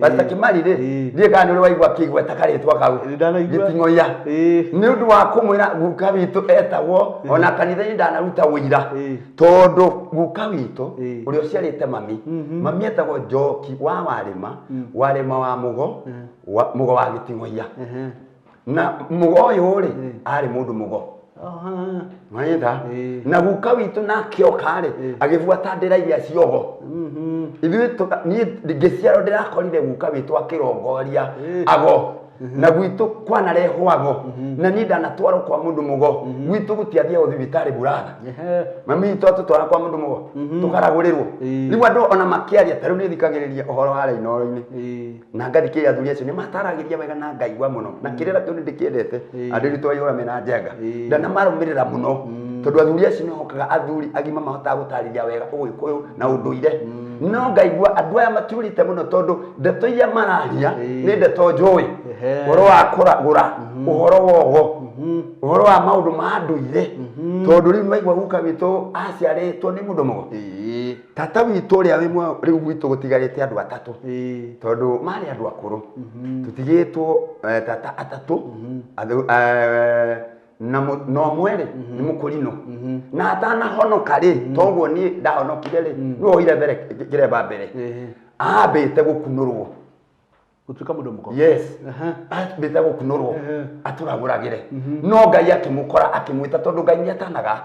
pastor Kimari ri ndiĩ kana nĩ waigua kĩigweta karĩtwa kau Gĩting'oia nĩ ũndũ wa kũmwĩra guka witũ etagwo ona kanitha-inĩ ndanaruta ũira tondũ guka witũ ũrĩa ũciarĩte mami etagwo Njoki wa Warĩma wa Mũgo wa Gĩting'oia na Mũgo ũyũ rĩ arĩ mũndũ Mũgo Maitha na guka witũ nake okare agibuata ndĩra iria ciogo ithuĩ niĩ ngĩciarwo ndĩrakorire guka witũ akĩrongoria ago na gwitũ kwanarehwago na niĩ ndanatwarwo kwa mũndũ Mũgo gwitũ gũtiathiagwo thibitarĩ buraga mami witũ atũtwara kwa mũndũ Mũgo tũkaragũrĩrwo rĩu andũ ona makĩaria tarĩu nĩ thikagĩrĩria ũhoro wa Rainoro-inĩ na ngathikĩrĩria athuri acio nĩ mataragĩria wega na ngaigua mũno na kĩrĩra kĩu nĩ ndĩkĩendete andũ ritũ aihũra mena njenga ndanamarũmĩrĩra mũno tondũ athuri acio nĩ hokaga athuri agima mahotaga gũtarĩria wega ũgĩkũyũ na ũndũire no ngaigua andũ aya matiũrĩte mũno tondũ ndeto iria mararia nĩ ndeto njũĩ ũhoro wa kũragũra ũhoro wogo ũhoro wa maũndũ ma ndũire tondũ rĩu waigua guka witũ aciarĩtwo nĩ mũndũ Mũgo tata witũ ũrĩa wĩ muoyo rĩu gwitũ gũtigarĩte andũ atatũ tondũ marĩ andũ akũrũ tũtigĩtwo tata atatũ no mwere ni mukurino na atanahonoka ri toguo ni ndahonokire ri no oire mbere kireba mbere ambite gukunurwo gutuka mundu Mũgo yes ambite gukunurwo aturaguragire no Ngai akimukora akimwita tondu Ngai ni atanaga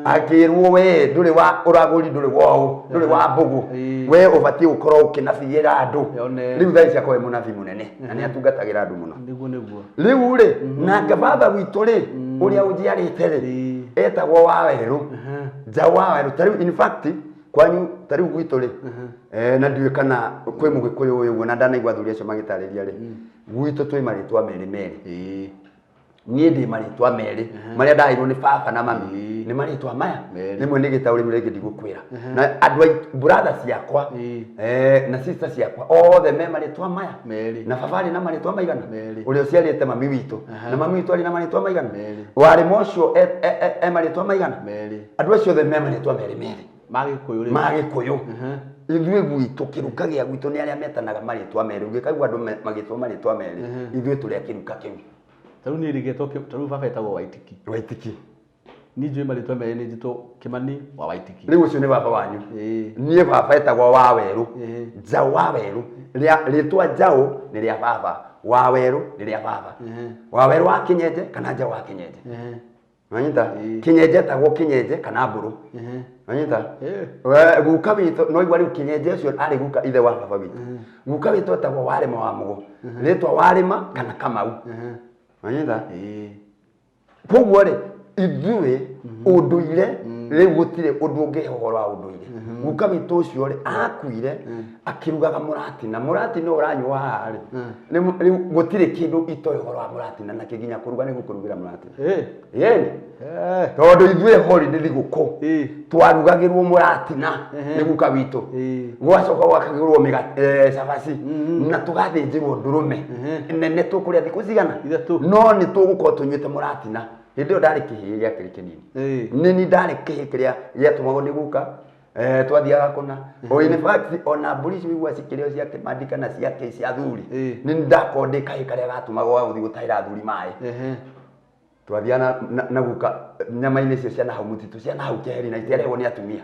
akirwo we nduri wa uraguri nduri wao nduri wa mbugu we ubati ukorwo ukinabiira andu riu thai cia koe munabi munene na ni atungatagira andu muno niguo riu ri na ngababa witũ ri uria ujiarite ri etagwo Waweru Waweru tariu in fact kwanyu tariu gwitũ ri na ndiwe kana kwi Mũgĩkũyũ ũyũ na ndanaigua athuri acio magĩtarĩria ri gwitũ twĩ marĩtwa merĩ niĩ ndĩ marĩtwa merĩ marĩa ndaheirwo nĩ baba na mami nĩ marĩtwa maya rĩmwe nĩ Gĩtaũ rĩmwe rĩngĩ ndigũkwĩra na andũ brother ciakwa na sister ciakwa othe me marĩtwa maya na baba arĩ na marĩtwa maigana ũrĩa ũciarĩte mami witũ na mami witũ arĩ na marĩtwa maigana Warĩma ũcio marĩtwa maigana andũ acio othe me marĩtwa merĩ Magĩkũyũ ithuĩ gwitũ kĩruka gĩa gwitũ nĩ arĩa metanaga marĩtwa merĩ ũngĩkaigua andũ magĩtwo marĩtwa merĩ ithuĩ tũrĩa kĩruka kĩu tarĩu niĩ rĩgetwo tarĩu baba etagwo Waitiki niĩ njũĩ marĩtwa merĩ nĩ njĩtwo Kĩmani wa Waitiki rĩu ũcio nĩ baba wanyu niĩ baba etagwo Waweru Waweru rĩtwa Njaũ nĩ rĩa baba Waweru nĩ rĩa baba Waweru wa Kĩnyenje kana Njaũ wa Kĩnyenje Manyita Kĩnyenje etagwo Kĩnyenje kana Mbũrũ Manyita guka witũ no igwa rĩu Kĩnyenje ũcio arĩ guka ithe wa baba witũ guka witũ etagwo Warĩma wa Mũgo rĩtwa Warĩma kana Kamau Manyita koguo rĩ ithuĩ ũndũire rĩu gũtirĩ ũndũ ũngĩ ũhoro wa ũndũire guka witũ ũcio rĩ akuire akirugaga mũratina ũranyua haha rĩ rĩu gũtirĩ kĩndũ itoĩ ũhoro wa mũratina na kĩginya kũruga nĩ gũkũrugĩra mũratina yeni tondũ ithuĩ hori nĩ thigũkũ twarugagĩrwo mũratina nĩ guka witũ gwacoka gwakagĩrwo cabaci na tũgathĩnjĩrwo ndũrũme nene tũkũrĩa thikũ cigana no nĩ tũgũkorwo tũnyuĩte mũratina Hindi ndari kihi gya kiri kinini nini ndari kihi kiria giatumagwo ni guka twathiaga kuna o in fact ona mburi wigua cikirio cia kimandika na cia ke cia thuri ni ndakondika karia gatumagwo guthi gutaira thuri mai twathiana na guka nyama-ini cio cia nahau mutitu cia nahau keheri na itiarehwo ni atumia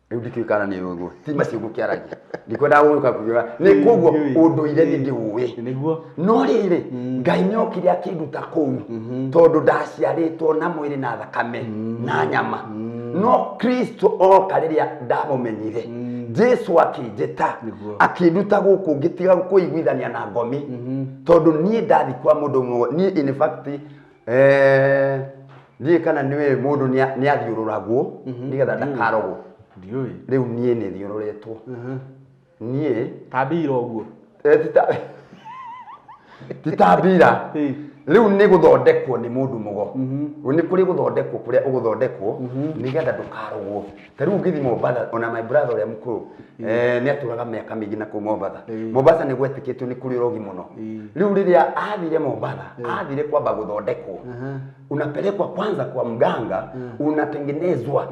riu ndikikana ni uguo ti macio gukiaragia ndikwenda guka kugira ni kuguo unduire ni ndiuwi no riri Ngai nyokire akinduta kuu tondu ndaciaritwo na mwiri na thakame na nyama no Kristo oka riria ndamumenyire Jesu akinjita akinduta guku ngitiga kuiguithania na ngomi tondu nie ndathi kwa mundu mwe nie in fact nie kana niwe mundu ni athiururagwo nigetha ndakarogwo ndioi riu nie ni thiururetwo nie tabira uguo titabira riu ni guthondekwo ni mundu mugo ni kuri guthondekwo kuria uguthondekwo nigetha ndukarogwo ta riu ngithi Mombasa ona my brother uria mukuru ni aturaga miaka mingi na ku Mombasa ni gwetikitwo ni kuri rogi muno riu riria athire Mombasa athire kwamba guthondekwo unapelekwa kwanza kwa mganga unatengenezwa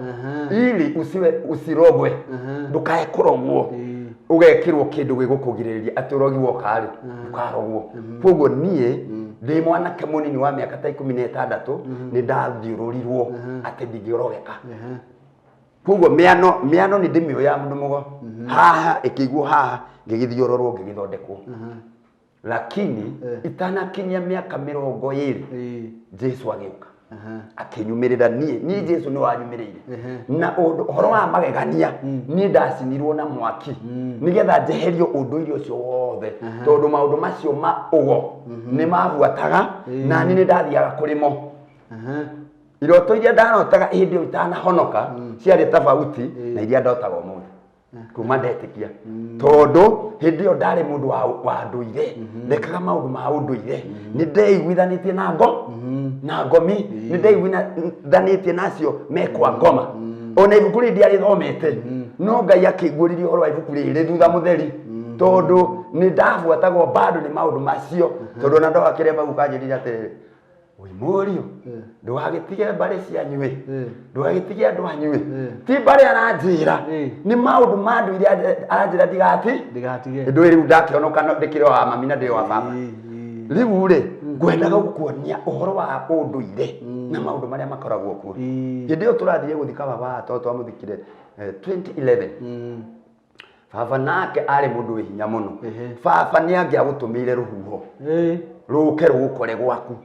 ili usirogwe ndukae kurogwo ugekirwo kindu gigukugiriria aturogi wokari ndukarogwo koguo nie ndi mwanake munini wa miaka ta 16 ni ndathiururirwo ati ndingirogeka koguo miano ni ndimio ya mundu mugo haha ikiguo haha ngigithiururwo ngigithondekwo lakini itanakinyia miaka 20 Jesu agiuka akinyumirira nie Jesu ni wanyumirire na horo wa magegania nie ndacinirwo na mwaki nigetha njeherio unduire ucio wothe tondu maundu macio ma ugo ni mabuataga na ni ndathiaga kurimo iroto iria ndanotaga hindi o itana honoka ciari tofauti na iria ndotaga umuthi kuma ndetikia tondu hindi o ndari mundu wa nduire ndekaga maundu ma unduire ni ndeiguithanitie na ngomi ni ndeiguithanitie nacio mekwa ngoma ona ibuku ri ndiarithomete no Ngai akiguuririe horo wa ibuku riri thutha mutheri tondu ni ndabuatagwo bado ni maundu macio tondu na ndoga kiria bau kanjirira atiriri oi morio ndugagitige bare cia nyue ndugagitige andu anyue ti bare aranjira ni maundu mandu iria aranjira ndigatige ndu riu ndakionoka ndikire wa mami na ndio wa baba riu ri ngwendaga gukuonia uhoro wa unduire na maundu maria makoragwo kuo hindi yo turathie guthika baba to twamuthikire 2011 baba nake ari mundu wi hinya muno baba ni angiagutumire ruhuho ruke rukore gwaku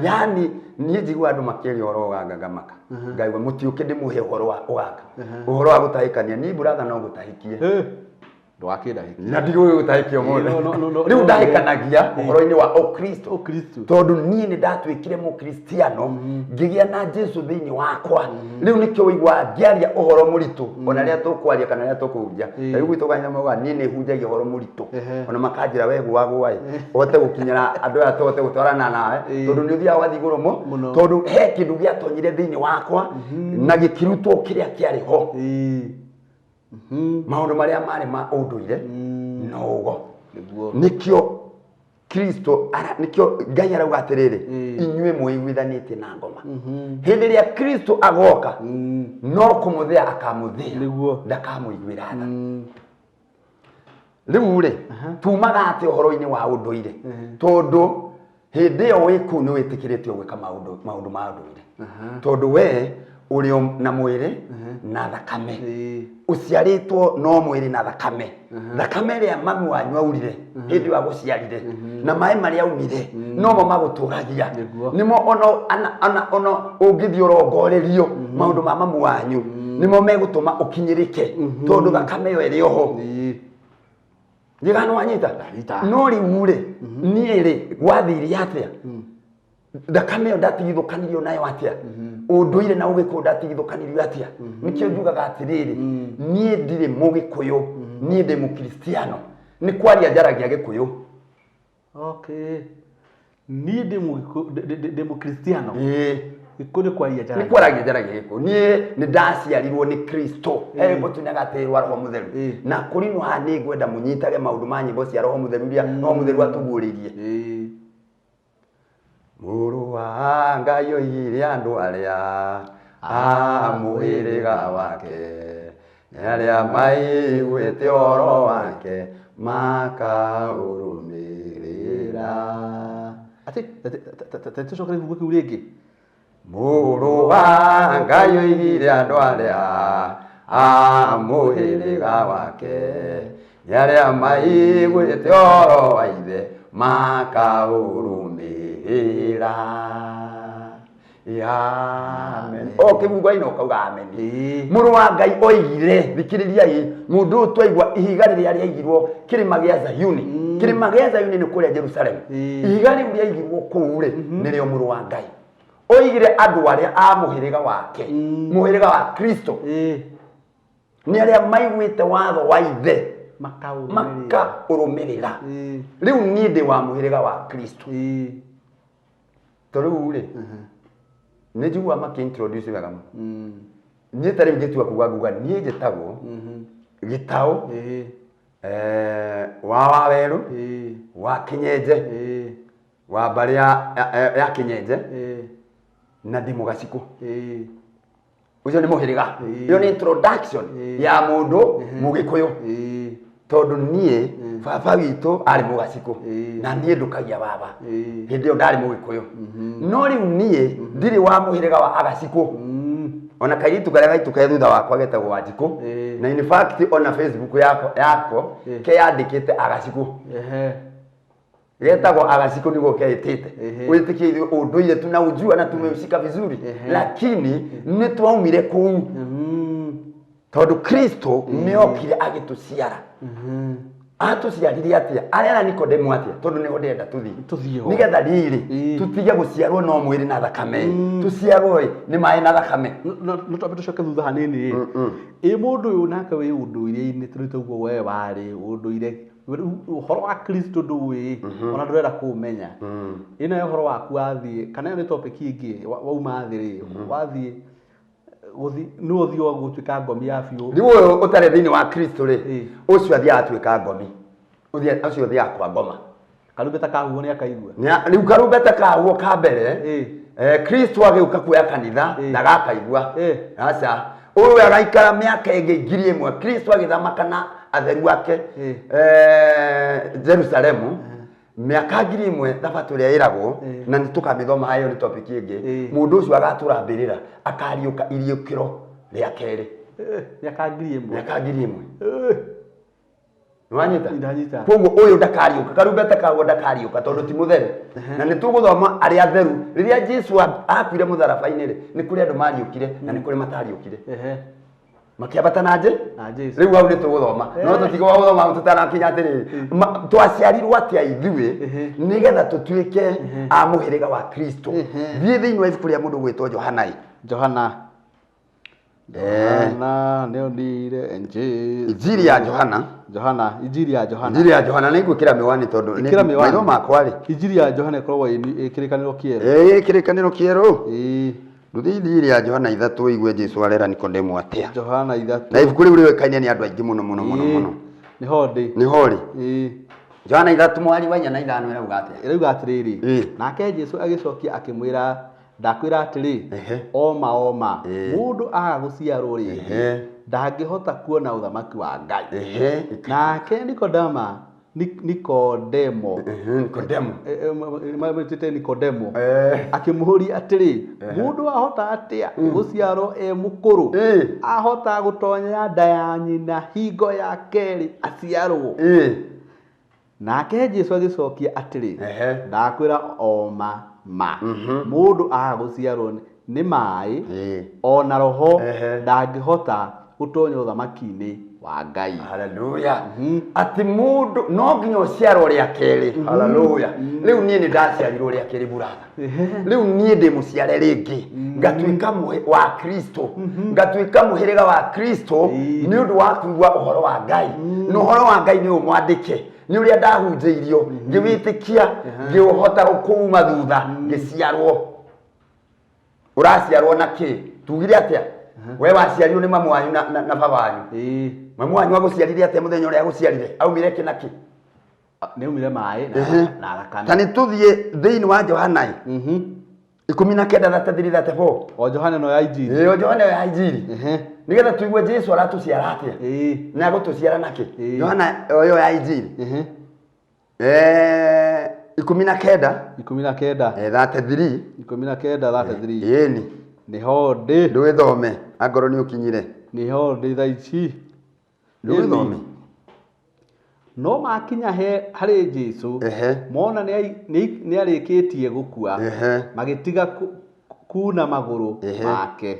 yani nie njigua andu makiri horo gangamaka ngaigua mutiuke ndimuhe horo wa uganga uhoro wa gutahikania ni brother no gutahikie ndwakira hiki na ndigo gutahikio mone riu ndahikanagia uhoro-ini wa Kristo tondu nie ni ndatwikire mu Kristiano ngigia na Jesu thiini wakwa riu nikio wigwa ngiaria uhoro muritu ona ria tukwaria kana ria tukuhunjia riu gwitu ganya mauga nie ni hunjagia uhoro muritu ona makanjira wegu wagwai ote gukinyira andu aya tote gutwarana nawe tondu ni uthia wathi iguru mu tondu he kindu giatonyire thiini wakwa na gikirutwo kiria kiari ho maundu maria mari ma unduire nogo nikio Kristo nikio Ngai arauga atiriri inyue muiguithanitie na ngoma hindi ria Kristo agoka no kumuthia akamuthia ndakamuiguira tha riu ri tumaga ati uhoro-ini wa unduire tondu hindi yo wiku ni witikirite gwika maundu ma unduire tondu we uri na mwiri na thakame uciaritwo no mwiri na thakame thakame ria mami wanyu aurire hindi wa guciarire na mai maria aumire no mo maguturagia nimo ono ungithiurongorerio maundu ma mami wanyu nimo megutuma ukinyirike tondu thakame yo iri oho njigano wanyita no riu ri nie ri gwathiri atia thakame yo ndatigithukanirio nayo atia unduire na ugikuyu ndatigithukanirio atia nikio njugaga atiriri nie ndire mugikuyu nie ndi mukristiano ni kwaria njaragia gikuyu nie ndi mukristiano ikone kwaria njaragia ni kwaria njaragia gikuyu nie ni ndaciarirwo ni Kristo mutunaga ati roho mutheru na kuri no ha ni ngwenda munyitage maundu ma nyimbo cia roho mutheru ria no mutheru atuguririe Mũrũ wa Ngai oigire andũ arĩa a mũhĩrĩga wake arĩa maiguĩte ũhoro wake makaũrũmĩrĩra. Ati tũcokere kiugo kĩu rĩngĩ. Mũrũ wa Ngai oigire andũ arĩa a mũhĩrĩga wake arĩa maiguĩte ũhoro wa ithe makaũrũmĩrĩra. Amen. Kĩbungo-inĩ ũkauga amen. Mũrũ wa Ngai oigire, thikĩrĩriai, mũndũ ũyũ twaigua ihiga rĩrĩa rĩaigirwo kĩrĩma gĩa Zayuni. Kĩrĩma gĩa Zayuni nĩ kũrĩa Jerusalemu. Ihiga rĩu rĩaigirwo kũu rĩ nĩrĩo mũrũ wa Ngai. Oigire andũ arĩa a mũhĩrĩga wake, mũhĩrĩga wa Kristo, nĩ arĩa maiguĩte watho wa ithe makaũrũmĩrĩra. Rĩu niĩ ndĩ wa mũhĩrĩga wa Kristo. Tondũ rĩ nĩ njiguaga makĩ-introduce wega mũno. Niĩ ta rĩu ngĩtua kuuga nguga niĩ njĩtagwo Gĩtaũ wa Wawerũ wa Kĩnyenje wa mbarĩ ya Kĩnyenje na ndĩ Mũgacikũ. Ũcio nĩ mũhĩrĩga. Iyo nĩ introduction ya mũndũ Mũgĩkũyũ. Tondũ niĩ baba witũ arĩ Mũgacikũ na niĩ ndũkagia baba. Hĩndĩ ĩyo ndarĩ Mũgĩkũyũ. No rĩu niĩ ndirĩ wa mũhĩrĩga wa Agacikũ. Ona kairitu karĩa gaitũ ke thutha wakwa getagwo Wanjikũ. Na in fact ona Facebook yako keyandĩkĩte Agacikũ. Getagwo Agacikũ nĩguo keĩtĩte. Wĩtĩkie ũndũire tunaujua na tumeushika vizuri. Lakini nĩ twaumire kũu. Tondũ Kristo nĩokire agĩtũciara. Atũciarire atĩa? Arĩa na Nikodemu atĩa? Tondũ nĩho ndĩrenda tũthiĩ. Nĩgetha rĩrĩ tutige gũciarwo no mwĩrĩ na thakame. Tũciarwo nĩ maĩ na thakame. No twambe tũcoke thutha hanini. Mũndũ ũyũ nake wĩ ũndũire-inĩ tũrute ũguo we warĩ ũndũire. Ũhoro wa Kristo ndũĩ ona ndũrenda kũũmenya. Ĩno ya ũhoro waku wathiĩ kana ĩyo nĩ topic ĩngĩ wauma thĩ rĩ wathiĩ nĩ ũthiĩ gũtuĩka ngomi ya biũ. Rĩu ũyũ ũtarĩ thĩinĩ wa Kristo rĩ ũcio athiaga atuĩka ngomi. Ũcio ũthiaga kwa ngoma. Karumbeta kahuo nĩ akaigua. Rĩu karumbeta kahuo ka mbere Kristo agĩũka kuoya kanitha na gakaigua. Aca ũyũ agaikara mĩaka ĩngĩ 1000 Kristo agĩthamaka na atheru ake Jerusalemu mĩaka 1000 thabatũ ĩrĩa ĩragwo na nĩ tũkamĩthoma hayo nĩ topic ĩngĩ. Mũndũ ũcio agatũrambĩrĩra akariũka iriũkĩro rĩa kerĩ. Mĩaka 1000. Nĩwanyita? Koguo ũyũ ndakariũka, karumbeta kaguo ndakariũka tondũ ti mũtheru. Na nĩ tũgũthoma arĩa atheru. Rĩrĩa Jesũ akuire mũtharaba-inĩ rĩ nĩ kũrĩ andũ mariũkire na nĩ kũrĩ matariũkire. Makĩambata na Jesũ. Rĩu hau nĩ tũgũthoma. No tũtiga wa gũthoma tũtanakinya atĩrĩrĩ. Twaciarirwo atĩa ithuĩ nĩgetha tũtuĩke a mũhĩrĩga wa Kristo. Thiĩ thĩinĩ wa ibuku rĩa mũndũ gwĩtwo Johana. Johana nĩonire Injiri ya Johana. Injiri ya Johana. Injiri ya Johana nĩ ngwĩkĩra mĩwani tondũ nĩ maitho makwa rĩ. Injiri ya Johana ĩkoragwo ĩ kĩrĩkanĩro kĩerũ. Kĩrĩkanĩro kĩerũ. Nduthi Injiri ya Johana 3 igue Jesũ arera Nikodemu atĩa. Johana 3. Na ibuku rĩu rĩũĩkaine nĩ andũ aingĩ mũno. Nĩho ndĩ. Johana 3 mwari wa 4 na 5 ĩrauga atĩa? Ĩrauga atĩrĩrĩ. Nake Jesũ agĩcokia akĩmwĩra ndakwĩra atĩrĩ oma mũndũ aga gũciarwo rĩngĩ ndangĩhota kuona ũthamaki wa Ngai. Nake Nikodemo akĩmũũria atĩrĩ mũndũ ahota atĩa gũciarwo mũkũrũ ahota gũtonya nda ya nyina hingo ya kerĩ aciarwo? Nake Jesũ agĩcokia atĩrĩ ndakwĩra oma mũndũ aga gũciarwo nĩ maĩ ona roho ndangĩhota gũtonya ũthamaki-inĩ wa Ngai. Haleluya. Ati mũndũ no nginya ũciarwo rĩa kerĩ. Haleluya. Rĩu niĩ nĩ ndaciarirwo rĩa kerĩ brother. Rĩu niĩ ndĩ mũciare rĩngĩ ngatuĩka wa Kristo, ngatuĩka mũhĩrĩga wa Kristo nĩ ũndũ wa kuigua ũhoro wa Ngai. Na ũhoro wa Ngai nĩ ũmwandĩke nĩ ũrĩa ndahunjĩirio ngĩwĩtĩkia ngĩũhota kuuma thutha ngĩciarwo. Ũraciarwo na kĩ? Tugire atĩa? We waciarirwo nĩ mamu wanyu na baba wanyu. Mamu wanyu agũciarire atĩa mũthenya ũrĩa agũciarire? Aumire kĩ na kĩ? nĩ umire maĩ na thakame. Tani tuthie thĩinĩ wa Johana 19:33-34. O Johana no ya Injili. O Johana ya Injili. Nigetha tuigue Jesu aratuciara atia. Na gũtũciara nake. Johana yo ya Injili. 19:33. 19:33. Yeni. Niho ndi. Ndwĩthome angorwo nĩ ũkinyire. Niho ndi thaa ici. Ndwĩthome. No makinya harĩ Jesu mona nĩ arĩkĩtie gũkua magĩtiga kuna magũrũ make.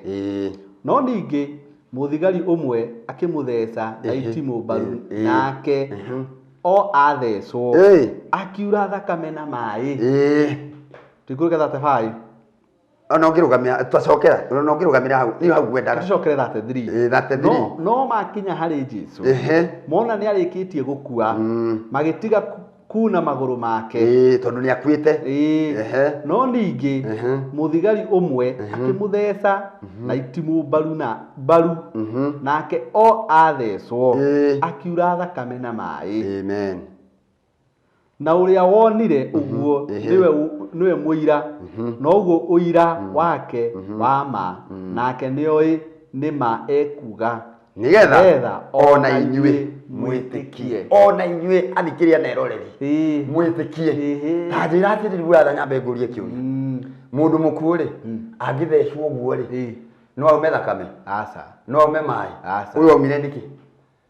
No ningĩ mũthigari ũmwe akĩmũtheca na itimũ mbaru nake o athecwo akiura thakame na maĩ. Tũikũrũke 35. Ona ngĩrũgamia twacokera no ngĩrũgamira hau ni hau gwendaga tũcokerera 33. No makinya harĩ Jesu mona nĩ arĩkĩtie gũkua magĩtiga kuna magũrũ make tondũ nĩ akuĩte. No ningĩ mũthigari ũmwe akĩmũtheca na itimũ mbaru nake o athecwo akiura thakame na maĩ. Amen. Na ũrĩa wonire ũguo niwe mũira na ũguo ũira wake wa ma nake nĩoĩ nĩ ma ekuga nigetha ona inyuĩ mwĩtĩkie. Ona inyuĩ athikĩria na eroreri mwĩtĩkie. Ta njĩra atĩrĩ bũratha nyambe ngũrie kĩũria. Mũndũ mũkuũ rĩ angĩthecwo ũguo rĩ no aume thakame? Aca. No aume maĩ? Ũyũ aumire nĩkĩ?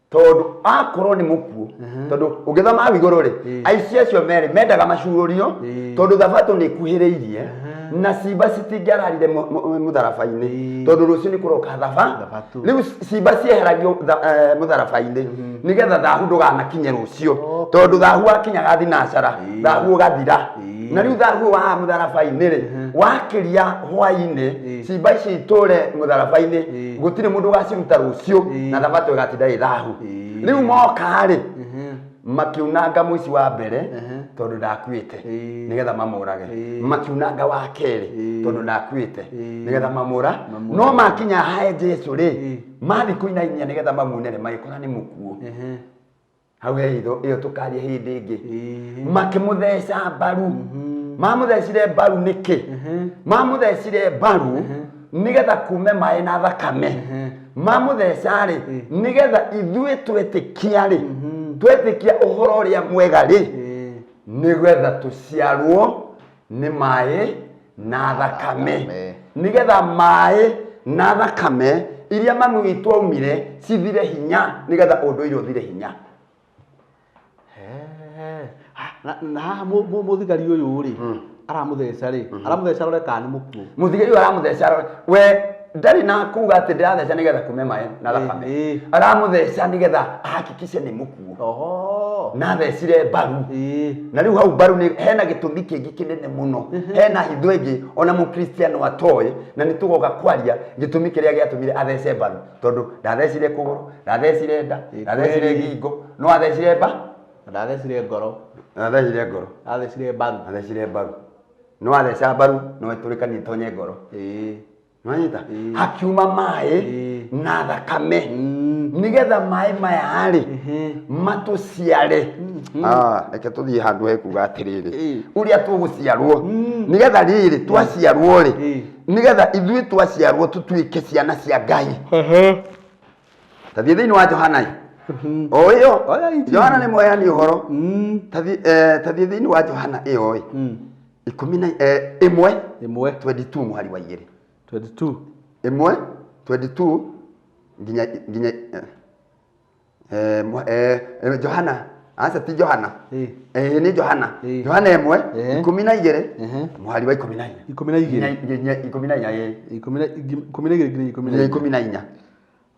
Tondu akorwo nĩ mũkuũ tondu ũngĩthoma igũrũ rĩ aici acio merĩ mendaga macurũrio tondu thabatũ nĩ ikuhĩrĩirie na ciimba citingĩararire mũtharaba-inĩ tondu rũciũ nĩ kũroka thabatũ. Rĩu ciimba cieheragio mũtharaba-inĩ nigetha thahu ndũganakinye rũciũ tondu thahu wakinyaga thinacara thahu ũgathira. Na rĩu thahu wa mũtharaba-inĩ rĩ wakĩria hwaĩ-inĩ ciimba ici itũre mũtharaba-inĩ gũtirĩ mũndũ ũgaciruta rũciũ na thabatũ ĩgatinda ĩ thahu. Rĩu moka rĩ makiunanga mũici wa mbere tondu ndakuĩte nigetha mamũrage. Makiunanga wa kerĩ tondu ndakuĩte nigetha mamũra. No makinya hae Jesu rĩ mathi kũinainia nigetha mamunere magĩkora nĩ mũkuũ. Hau he hitho ĩyo tũkaria hĩndĩ ĩngĩ. Makĩmũtheca mbaru. Mamũthecire mbaru nĩkĩ? Mamũthecire mbaru nigetha kume maĩ na thakame. Mamũtheca rĩ nigetha ithuĩ twetĩkia rĩ twetĩkia ũhoro ũrĩa mwega rĩ nigetha tũciarwo nĩ maĩ na thakame. Nigetha maĩ na thakame iria mami witũ aumire cithire hinya nigetha ũndũire ũthire hinya. Na haha mũthigari ũyũ rĩ aramũtheca rĩ aramũtheca rore kana nĩ mũkuũ? Mũthigari ũyũ aramũtheca we ndarĩ na kuga atĩ ndĩratheca nigetha kume maĩ na thakame. Aramũtheca nigetha ahakikishe nĩ mũkuũ. Na thecire mbaru. Na rĩu hau mbaru hena gĩtũmi kĩngĩ kĩnene mũno. Hena hitho ĩngĩ ona mũkristiano atoĩ na nĩ tũgoka kwaria gĩtũmi kĩrĩa gĩatũmire athece mbaru tondũ ndathecire kũgũrũ ndathecire nda ndathecire ngingo no athecire mba ndathecire ngoro. Athecire ngoro. Athecire mbaru. Athecire mbaru. No atheca mbaru no ĩtũrĩkanie tonye ngoro. Mwanyita hakiuma maĩ na thakame nigetha maĩ maya rĩ matũciare. Reke tũthiĩ handũ hekuga atĩrĩrĩ ũrĩa tũgũciarwo nigetha rĩrĩ twaciarwo rĩ nigetha ithuĩ twaciarwo tũtuĩke ciana cia Ngai. Tathiĩ thĩinĩ wa Johana o ĩyo Johana nĩ mũheani ũhoro. Tathiĩ thĩinĩ wa Johana ĩyo 1:22 mũhari wa 2. 1:22 nginya Johana asa ti Johana ni Johana 1:12 muhari wa 14.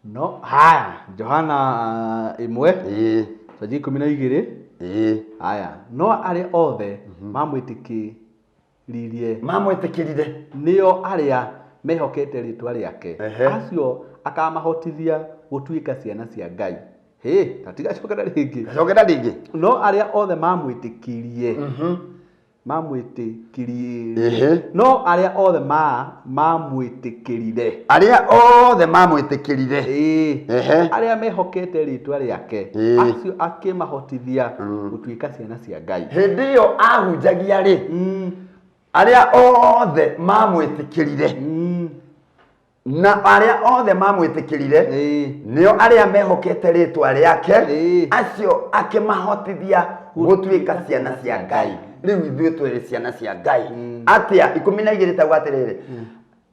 No haya Johana 1 twathi 12 haya no arĩa othe mamwĩtĩkĩrire nĩo arĩa mehokete rĩtwa rĩake acio akamahotithia gũtuĩka ciana cia Ngai. Tatigacokera rĩngĩ no arĩa othe mamwĩtĩkĩrie mamwĩtĩkĩrire no arĩa othe mamwĩtĩkĩrire arĩa mehokete rĩtwa rĩake acio akĩmahotithia gũtuĩka ciana cia Ngai. Hĩndĩ ĩyo ahunjagia rĩ arĩa othe mamwĩtĩkĩrire na arĩa othe mamwĩtĩkĩrire nĩo arĩa mehokete rĩtwa rĩake acio akĩmahotithia gũtuĩka ciana cia Ngai. Rĩu ithuĩ twĩ ciana cia Ngai atĩa 12 tauga atĩrĩrĩ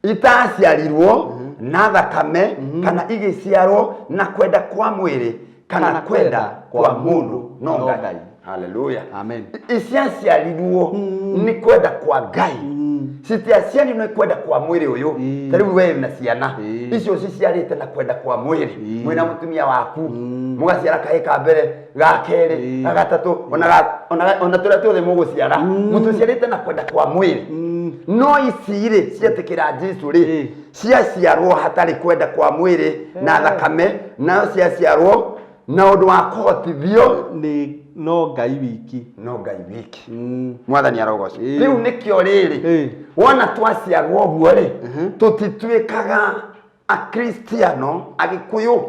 itaciarirwo na thakame kana igĩciarwo na kwenda kwa mwĩrĩ kana kwenda kwa mũndũ no Ngai. Hallelujah. Amen. Iciaciarirwo ni kwenda kwa Ngai. Citiaciarirwo ni kwenda kwa mwĩrĩ ũyũ. Tarĩu wewe na ciana icio ciciarĩte na kwenda kwa mwĩrĩ. Mwĩna mũtumia waku mũgaciara kahĩĩ ka mbere ga kerĩ ga gatatũ ona tũrĩa tuothe mũgũciara mũtũciarĩte na kwenda kwa mwĩrĩ. No ici rĩ cietĩkĩra Jesũ rĩ ciaciarwo hatarĩ kwenda kwa mwĩrĩ na thakame na ciaciarwo na ũndũ wa kũhotithio ni no Ngai wiki. Mwathani arogocwo. Rĩu nĩkĩo rĩrĩ wona twaciarwo ũguo rĩ tũtituĩkaga akristiano agĩkũyũ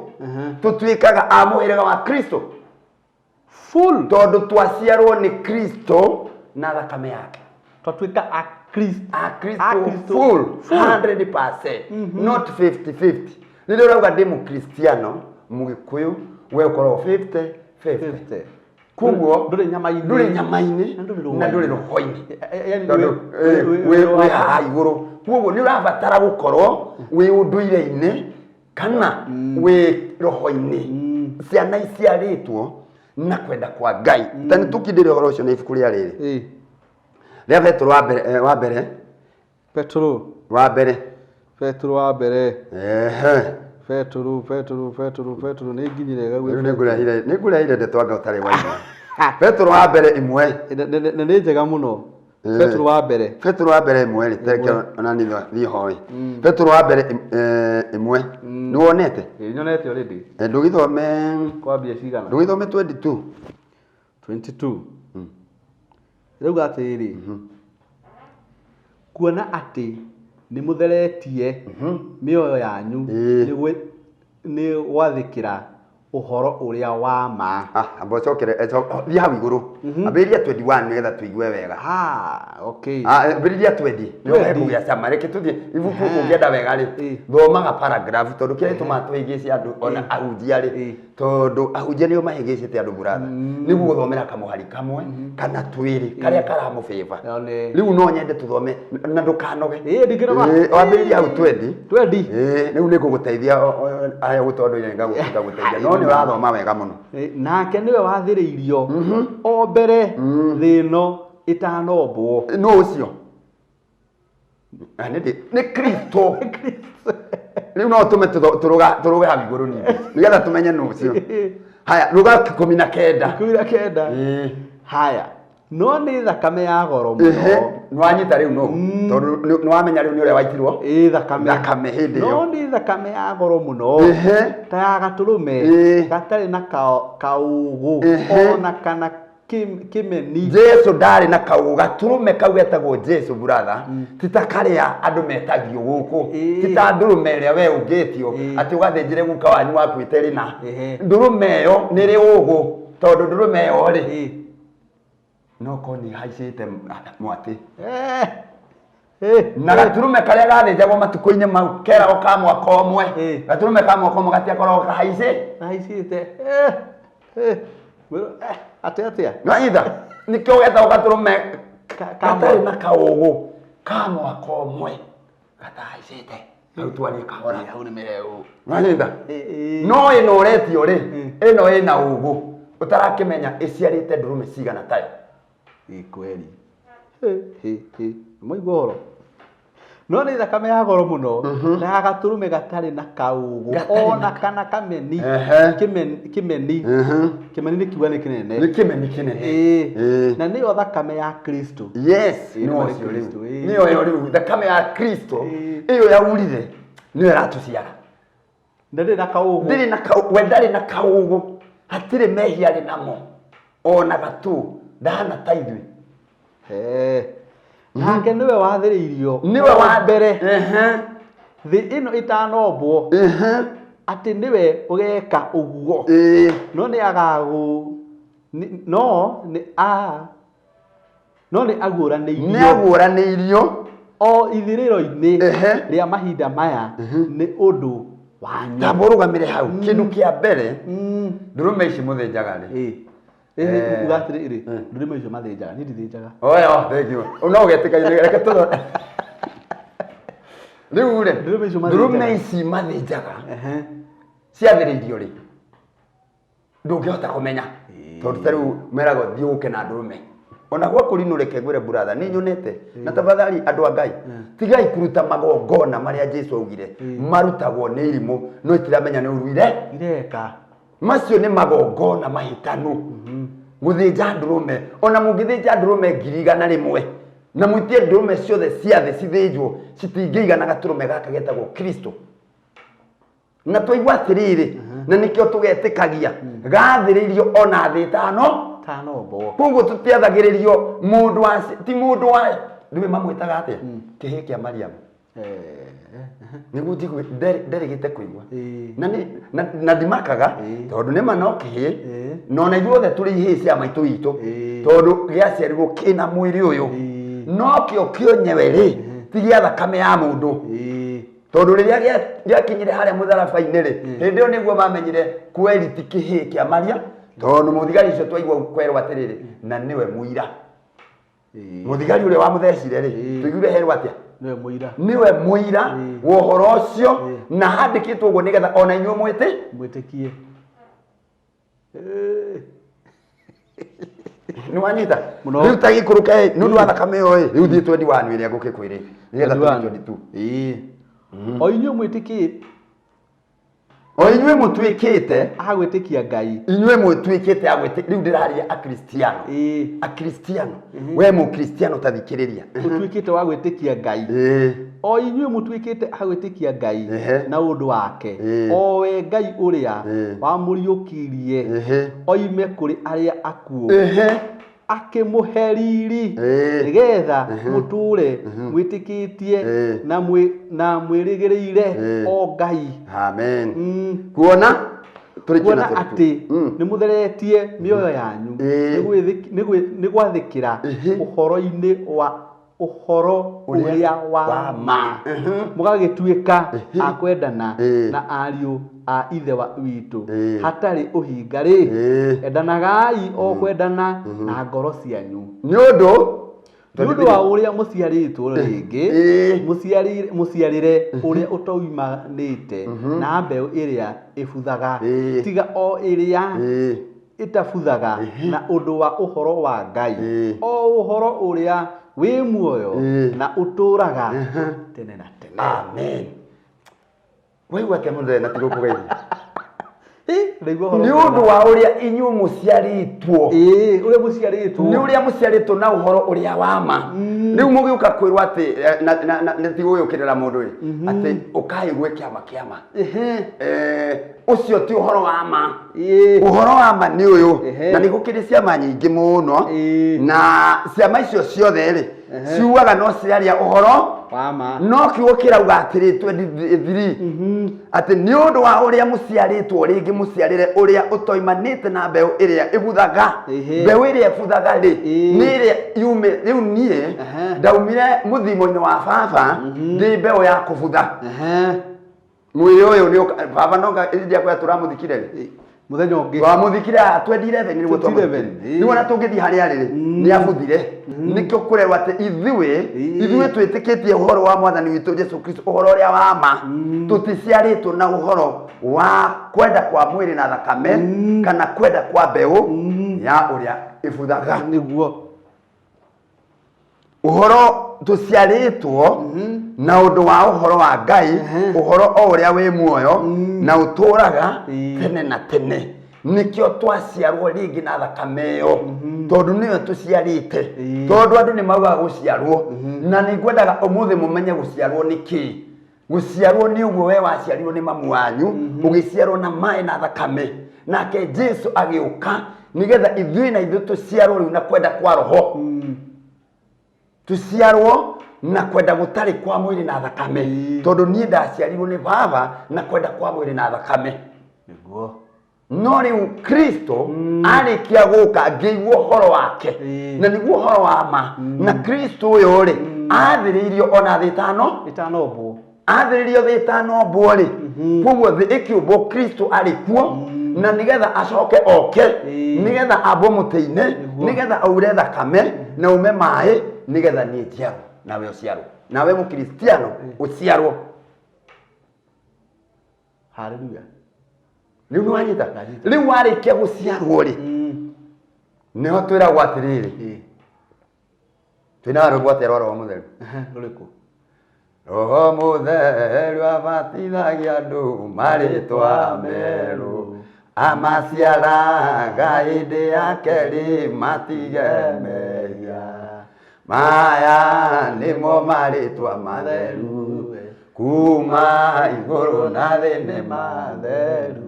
tũtuĩkaga a mũhĩrĩga wa Kristo full tondũ twaciarwo nĩ Kristo na thakame yake. Twatuĩka Kristo full 100%, not 50-50. Rĩrĩa ũrauga ndĩ mũkristiano mũgĩkũyũ we ũkorwo 50-50. Kuguo ndũrĩ nyama-inĩ na ndũrĩ roho-inĩ. Wĩ haha igũrũ. Kuguo nĩ ũrabatara gũkorwo wĩ ũndũire-inĩ kana wĩ roho-inĩ. Ciana iciarĩtwo na kwenda kwa Ngai. Tani tukindĩre ũhoro ũcio na ibuku rĩa rĩrĩ. Rĩa Petro wa mbere. Petro nĩ nginyire gagwe. Nĩ ngũrehire ndeto anga ũtarĩ waigua. Petro wa mbere 1 nĩ njega mũno. Petro wa mbere 1 rĩ ona nĩ hoĩ. Petro wa mbere 1 nĩ wonete? Nyonete already. Ndũgĩthome kwambia cigana? Ndũgĩthome 22. Rĩu atĩrĩ kuona atĩ nĩ mũtheretie mĩoyo yanyu nĩ gwathĩkĩra ũhoro ũrĩa wa ma. Ambocokere thiĩ hau igũrũ ambĩrĩria 21 nĩgetha tũigue wega. Okay. Ambĩrĩria 20 nĩo kũgĩa cama. Reke tũthiĩ ibuku ũngĩenda wega rĩ thomaga paragraph tondũ kĩrĩa gĩtũmaga tũhĩngĩce andũ ona ahunjia rĩ tondũ ahunjia nĩo mahĩngĩcĩte andũ brother. Nĩguo gũthomera kamũhari kamwe kana twĩrĩ karĩa karamũbĩba. Rĩu no nyende tũthome na ndũkanoge. Wambĩrĩria hau 20. Rĩu nĩngũgũteithia aya gũtondũ ngagũteithia no nĩ ũrathoma wega mũno. Nake nĩwe wathĩrĩirio o mbere thĩ ĩno ĩtanombwo. No ũcio nĩ Kristo. Rĩu no tũme tũrũge hau igũrũ ningĩ nĩgetha tũmenye nũ ũcio. Haya rũga 19. Haya no nĩ thakame ya goro mũno. Nĩwanyita rĩu no tondũ nĩwamenya rĩu nĩ ũrĩa waitirwo thakame hĩndĩ ĩyo. No nĩ thakame ya goro mũno ta ya gatũrũme gatarĩ na kaũgũ ona kana kĩmeni. Jesũ ndarĩ na kaũgũ. Gatũrũme kau getagwo Jesũ brother ti ta karĩa andũ metagio gũkũ. Ti ta ndũrũme ĩrĩa we ũngĩtio atĩ ũgathĩnjĩre guka wanyu wakuĩte rĩ na ndũrũme ĩyo nĩ rĩ ũgũ tondũ ndũrũme ĩyo rĩ no ko nĩ haicĩte mwatĩ. Na gatũrũme karĩa gathĩnjagwo matukũ-inĩ mau keragwo ka mwaka ũmwe. Gatũrũme ka mwaka ũmwe gatiakoragwo kahaicĩte. Atĩa nĩwanyita nĩkĩo getagwo gatũrũme gatarĩ na kaũgũ ka mwaka ũmwe gatahaicĩte. Hau twarĩ kahora hau nĩ mĩreu. Nĩwanyita no ĩno ũretio rĩ ĩno ĩna ũgũ ũtarakĩmenya ĩciarĩte ndũrũme cigana tayo. Kweli mwaigua ũhoro. No nĩ thakame ya goro mũno na gatũrũme gatarĩ na kaũgũ ona kana kameni. Kĩmeni nĩ kiuga nĩ kĩnene. Nĩ kĩmeni kĩnene. Na nĩyo thakame ya Kristo. Yes nĩyo rĩu thakame ya Kristo ĩyo yaurire nĩyo ĩratũciara. Ndarĩ na kaũgũ. We ndarĩ na kaũgũ hatirĩ mehia arĩ namo ona gatũ ndahana ta ithuĩ. nake niwe wathiriirio niwe wa mbere thi ino itanombwo ati niwe ugeka uguo no ni agagu no ni aguranĩirio o ithirĩro-inĩ rĩa mahinda maya nĩ ũndũ wanyu. Tamba ũrũgamĩre hau kĩndũ kĩa mbere ndũrũme ici mũthĩnjaga rĩ ugatirĩrĩ ndũrũme icio mathĩnjaga niĩ ndithĩnjaga thank you no ũgetĩkania reke tũthone rĩu rĩ ndũrũme ici mathĩnjaga ciathĩrĩirio rĩ ndũngĩhota kũmenya tondũ ta rĩu meragwo thiĩ ũke na ndũrũme ona gwa kũrinũ reke ngwĩre brother nĩ nyonete na tafadhali andũ a Ngai tigai kũruta magongona marĩa Jesu augire marutagwo nĩ irimũ no itiramenya nĩ ũruire ireka macio nĩ magongona mahĩtanu gũthĩnja ndũrũme ona mũngĩthĩnja ndũrũme 100 na mũitie ndũrũme ciothe ciathĩ cithĩnjwo citingĩigana gatũrũme gaka getagwo Kristo na twaigua atĩrĩrĩ na nĩkĩo tũgetĩkagia gathĩrĩirio ona thĩ tano koguo tũtiathagĩrĩrio mũndũ ti mũndũ wa ndũme mamwĩtaga atĩa kĩhĩ kĩa Mariamu nĩguo njigua nderĩgĩte kũigua na ndimakaga tondũ nĩma no kĩhĩ na ona ithuothe tũrĩ ihĩ cia maitũ witũ tondũ gĩaciarirwo kĩna mwĩrĩ ũyũ no kĩo kĩonyewe rĩ ti gĩa thakame ya mũndũ tondũ rĩrĩa gĩakinyire harĩa mũtharaba-inĩ rĩ hĩndĩ ĩyo nĩguo mamenyire kweri ti kĩhĩ kĩa Maria tondũ mũthigari ũcio twaigua kwerwo atĩrĩrĩ na nĩwe mũira mũthigari ũrĩa wamũthecire rĩ tũiguire herwo atĩa niwe mũira wa ũhoro ũcio na handĩkĩtwo ũguo nĩgetha ona inyuĩ mwĩtĩkie nĩ wanyita rĩu ta gĩkũrũka nĩ ũndũ wa thakame ĩyo rĩu thiĩ 21 ĩrĩa ngũkĩkwĩrĩ nĩgetha 22 o inyuĩ mwĩtĩkie o inyuĩ mũtuĩkĩte agwĩtĩkia Ngai inyuĩ mũtuĩkĩte agwĩtĩkia rĩu ndĩraria akristiano we mũkristiano tathikĩrĩria mũtuĩkĩte wa gwĩtĩkia Ngai o inyuĩ mũtuĩkĩte agwĩtĩkia Ngai na ũndũ wake o we Ngai ũrĩa wamũriũkirie oime kũrĩ arĩa akuũ akĩmũhe riri nĩgetha mũtũre mwĩtĩkĩtie na mwĩrĩgĩrĩire o Ngai. Amen. Kuona atĩ nĩ mũtheretie mĩoyo yanyu nĩ gwathĩkĩra ũhoro-inĩ wa ũhoro ũrĩa wa ma mũgagĩtuĩka a kwendana na ariũ a ithe witũ hatarĩ ũhinga rĩ endanagai o kwendana na ngoro cianyu nĩ ũndũ wa ũrĩa mũciarĩtwo rĩngĩ mũciarĩre ũrĩa ũtoimanĩte na mbeũ ĩrĩa ĩbuthaga tiga o ĩrĩa ĩtabuthaga na ũndũ wa ũhoro wa Ngai o ũhoro ũrĩa wĩ muoyo na ũtũraga tene na tene. Amen. Waigua atĩa mũthee na tigo kũgeithia nĩ ũndũ wa ũrĩa inyuĩ mũciarĩtwo nĩ ũrĩa mũciarĩtwo na ũhoro ũrĩa wa ma rĩu mũgĩũka kwĩrwo atĩ na tigo ũyũkĩrĩra mũndũ atĩ ũkaigwe kĩama ũcio ti ũhoro wa ma ũhoro wa ma nĩ ũyũ na nĩ gũkĩrĩ ciama nyingĩ mũno na ciama icio ciothe rĩ ciuaga no ciaria ũhoro no kiugo kĩrauga atĩrĩ 23 atĩ nĩ ũndũ wa ũrĩa mũciarĩtwo rĩngĩ mũciarĩre ũrĩa ũtoimanĩte na mbeũ ĩrĩa ĩbuthaga mbeũ ĩrĩa ĩbuthaga rĩ nĩ ĩrĩa yume rĩu niĩ ndaumire mũthimo-inĩ wa baba ndĩ mbeũ ya kũbutha mwĩrĩ ũyũ nĩ baba no ndiakũya tũramũthikire rĩ muthenya ũngĩ wa mũthikire 2011 nĩguo tũmũthikire nĩguo na tũngĩthiĩ harĩa rĩrĩ nĩ abuthire nĩkĩo kũrerwo atĩ ithuĩ twĩtĩkĩtie ũhoro wa mwathani witũ Jesu Kristo ũhoro ũrĩa wa ma tũticiarĩtwo na ũhoro wa kwenda kwa mwĩrĩ na thakame kana kwenda kwa mbeũ ya ũrĩa ĩbuthaga nĩguo ũhoro tũciarĩtwo na ũndũ wa ũhoro wa Ngai ũhoro o ũrĩa wĩ muoyo na ũtũraga tene na tene nĩkĩo twaciarwo rĩngĩ na thakame ĩyo tondũ nĩyo tũciarĩte tondũ andũ nĩ maugaga gũciarwo na nĩ ngwendaga ũmũthĩ mũmenye gũciarwo nĩ kĩĩ gũciarwo nĩ ũguo we waciarirwo nĩ mamu wanyu ũgĩciarwo na maĩ na thakame nake Jesu agĩũka nĩgetha ithuĩ na ithuĩ tũciarwo rĩu na kwenda kwa roho tuciarwo na kwenda gutari kwa mwiri na thakame tondu nie ndaciarirwo ni baba na kwenda kwa mwiri na thakame niguo no riu Kristo arikia guka ngeigwo horo wake na niguo horo wa ma na Kristo uyo ri athiririo ona thitano bo athiririo thitano bo ri koguo thi ikiumbo Kristo ari kuo na nigetha acoke oke nigetha ambo muteine nigetha aure thakame na ume mai nigetha nie njiarwo nawe uciarwo nawe mukristiano uciarwo haleluya riu ni wanyita riu warikia guciarwo ri niho twiragwo atiriri twina rwimbo atia rwa mutheru ruriku roho mutheru abatithagia andu maritwa meru amaciaraga hindi ya keri matige mehia maya nimo maritwa matheru kuma iguru na thi ni matheru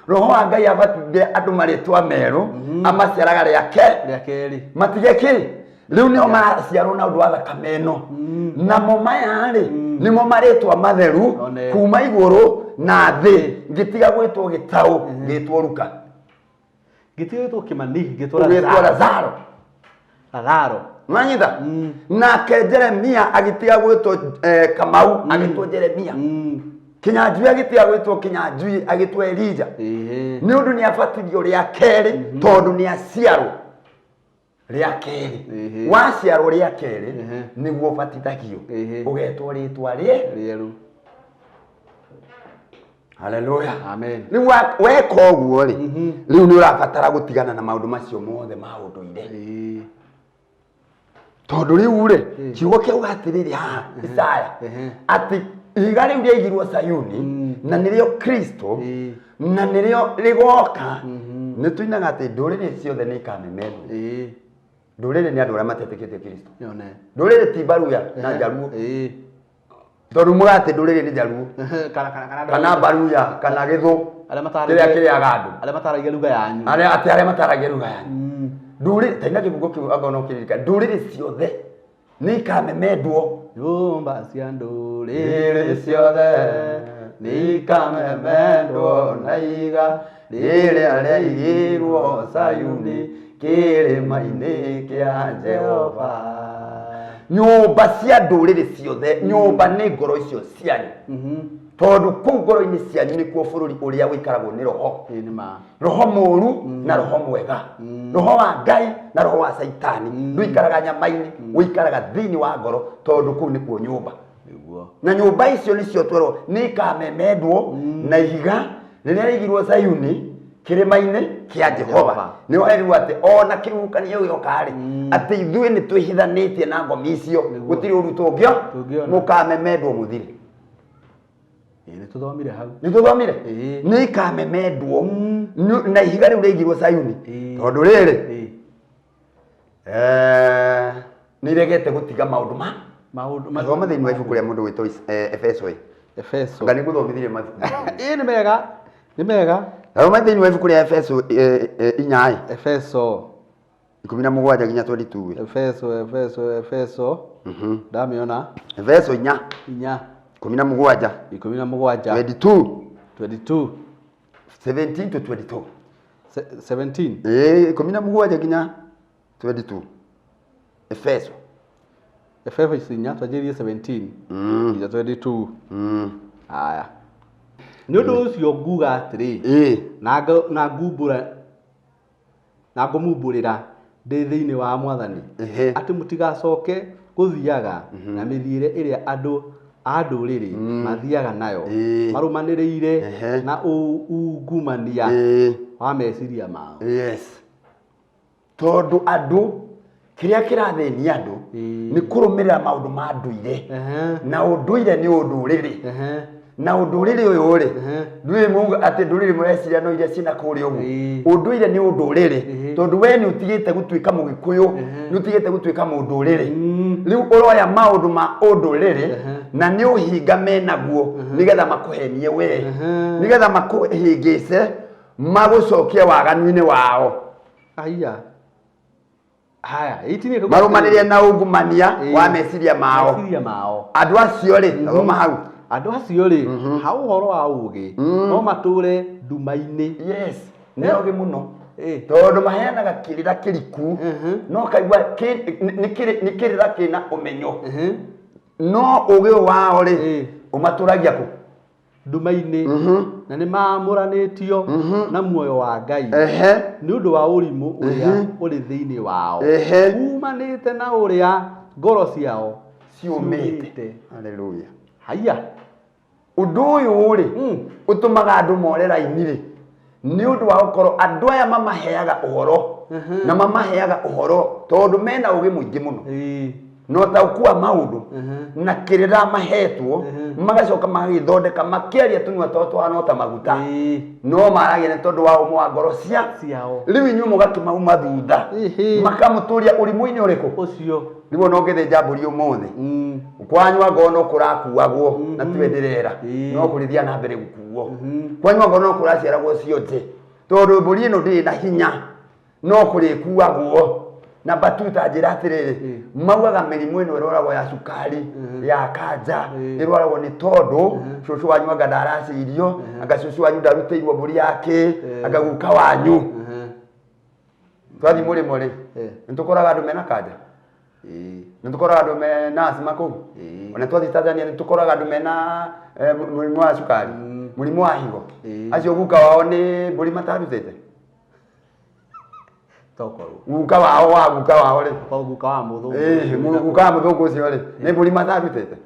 roho wa Ngai abatithia andu maritwa meru amaciaraga ria keri matige kiri riu ni maciarwo na undu wa thakame ino namo maya ri nimo maritwa matheru kuma iguru na thi ngitiga gwitwo gitau ngitwo ruka ngitiga gwitwo kimani ngitwo Lazaro manyitha nake Jeremia agitiga gwitwo Kamau agitwo Jeremia Kinyanjui agitiga gwitwo Kinyanjui agitwo Elija ni undu ni abatithio ria keri tondu ni aciarwo ria keri waciarwo ria keri niguo batithagio ugetwo ritwa rieru haleluya amen ni weka uguo ri riu ni urabatara gutigana na maundu macio mothe ma unduire tondu riu ri kiugo kiuga atiriri ha Isaya ati ihiga riu riaigirwo Sayuni na nirio Kristo na nirio rigoka ni tuinaga ati nduriri ciothe ni ikamemendwo nduriri ni andu aria mateteketie Kristo nduriri ti Baruya na Jaruo tondu murate nduriri ni Jaruo kana Baruya kana Githu kiria gandu aria mataragia lugha yanyu aria mataragia lugha yanyu nduriri taina kibugo kiu agono kirika nduriri ciothe ni ikamemendwo nyumba cia nduriri ciothe ni ikamemendwo na iga riria riaigirwo Sayuni kirima-ini kia Jehova nyumba cia nduriri ciothe nyumba ni ngoro icio cianyu tondu kuu ngoro-ini cianyu nikuo bururi uria wikaragwo ni roho roho muru na roho mwega roho wa Ngai na roho wa Saitani nduikaraga nyama-ini uikaraga thiini wa ngoro tondu kuu nikuo nyumba na nyumba icio nicio twerwo ni ikamemendwo na ihiga riria riigirwo Sayuni kirima-ini kia Jehova ni oherirwo ati ona kirukanio gioka ri ati ithui ni twihithanitie na ngomi icio gutiri uru tungio mukamemendwo muthiri ni tuthomire ni ikamemendwo na ihiga riu riigirwo Sayuni tondu riri ni regete gutiga maundu thoma thiini wa ibuku ria mundu witwo Efeso ngani guthomithirie mabuku ni mega thoma thiini wa ibuku ria Efeso Efeso 17 nginya 22 Efeso ndamiona Efeso 4 17 22 17 to 22 17 17 nginya 22 Efeso 4 twanjirie 17 nginya 22 haya ni undu ucio nguga atiri na ngumumburira ndi thiini wa Mwathani ati mutigacoke guthiaga na mithiire iria andu a nduriri mathiaga nayo marumaniriire na ungumania wa meciria mao tondu andu kiria kirathini andu ni kurumirira maundu ma nduire na unduire ni unduriri na unduriri uyu ri ndui muga ati nduriri mureciria no iria cina kuri ugu unduire ni unduriri tondu we ni utigite gutuika mugikuyu ni utigite gutuika munduriri riu uroya maundu ma unduriri na ni uhinga menaguo nigetha makuhenie we nigetha makuhingice magucokie waganu-ini wao aiya haya itini marumanire na ungumania wa meciria mao andu acio ri thoma hau andu acio ri hau horo wa ugi no mature ndumaini yes ni ogi muno tondu maheanaga kirira kiriku no kaigua ni kirira kina umenyo no ugi wao ri umaturagia ku ndumaini na ni maamuranitio na muoyo wa Ngai ni undu wa urimu uria uri thiini wao kumanite na uria ngoro ciao ciumite haleluya haya undu uyu ri utumaga andu morera iniri ni undu wa gukoro andu aya mamaheaga uhoro na mamaheaga uhoro tondu mena ugi muingi muno no ta ukua maundu na kirira mahetwo magacoka magithondeka makiaria tunwa toto anota maguta no maragia ne tondu wa umwe wa ngoro ciao riu inyu mugakimauma thutha makamuturia urimu-ini uriku ucio niwo no ngithinja mburi umuthi kwanywa ngono kurakuagwo na tiwe ndirera no kurithia na mbere gukuo kwanywa ngono kuraciaragwo cionje tondu mburi ino ndiri na hinya no kurikuagwo na batuta njira atiriri maugaga mirimu ino iroragwo ya cukari ya kanja iroragwo ni tondu cucu wanyu anga ndaraciirio anga cucu wanyu ndarutĩirwo mburi yake anga guka wanyu twathi murimo ri nitukoraga andu mena kanja nitukoraga andu mena asthma kuu ona twathi Tanzania nitukoraga andu mena murimu wa cukari murimu wa higo acio guka wao ni mburi matarutĩte guka wao ri guka wa muthu guka wa muthu ucio ri ni mburi matarutĩte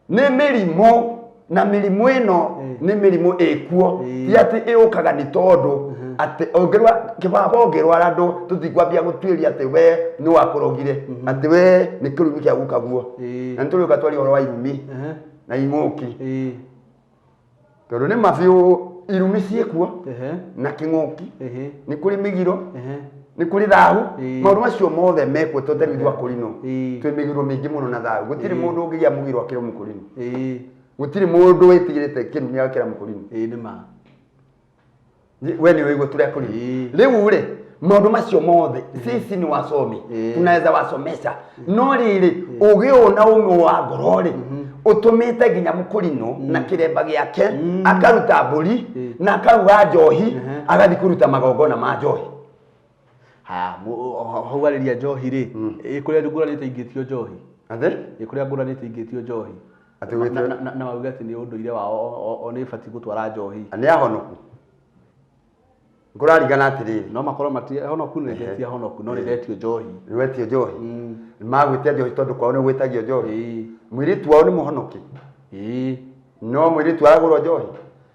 ni mirimu na mirimu ino ni mirimu ikuo ti ati iukaga ni tondu ati ongerwa kibaba ongerwa andu tutikwambia gutwiria ati we ni wakurogire ati we ni kirumi kia guka guo na nturi ukatwari horo wa irumi na ing'uki tondu ni mabiu irumi ciekuo na king'uki ni kuri migiro ni kuri thahu maundu macio mothe mekuo tondu ithua kurino twi migiro mingi muno na thahu gutiri mundu ungigia mugiro akira mukurino gutiri mundu witigirite kirumi akira mukurino ni ma we ni wewe turia kurino riu ri maundu macio mothe sisi ni wasomi tunaweza wasomesha no riri ugi una ume wa ngoro ri utumite nginya mukurino na kiremba giake akaruta mburi na akaruga njohi agathi kuruta magongona ma njohi hauariria njohi ri ikuria nguranite ingitio njohi athe ikuria nguranite ingitio njohi ati wetio na mauga ati ni unduire wao o ni bati gutwara njohi ani ahonoku ngurarigana atiriri no makorwo mati honoku ni ndetia honoku no ni ndetio njohi ni wetio njohi magwitia njohi tondu kwao ni gwitagio njohi mwiritu wao ni muhonoki no mwiritu aragurwo njohi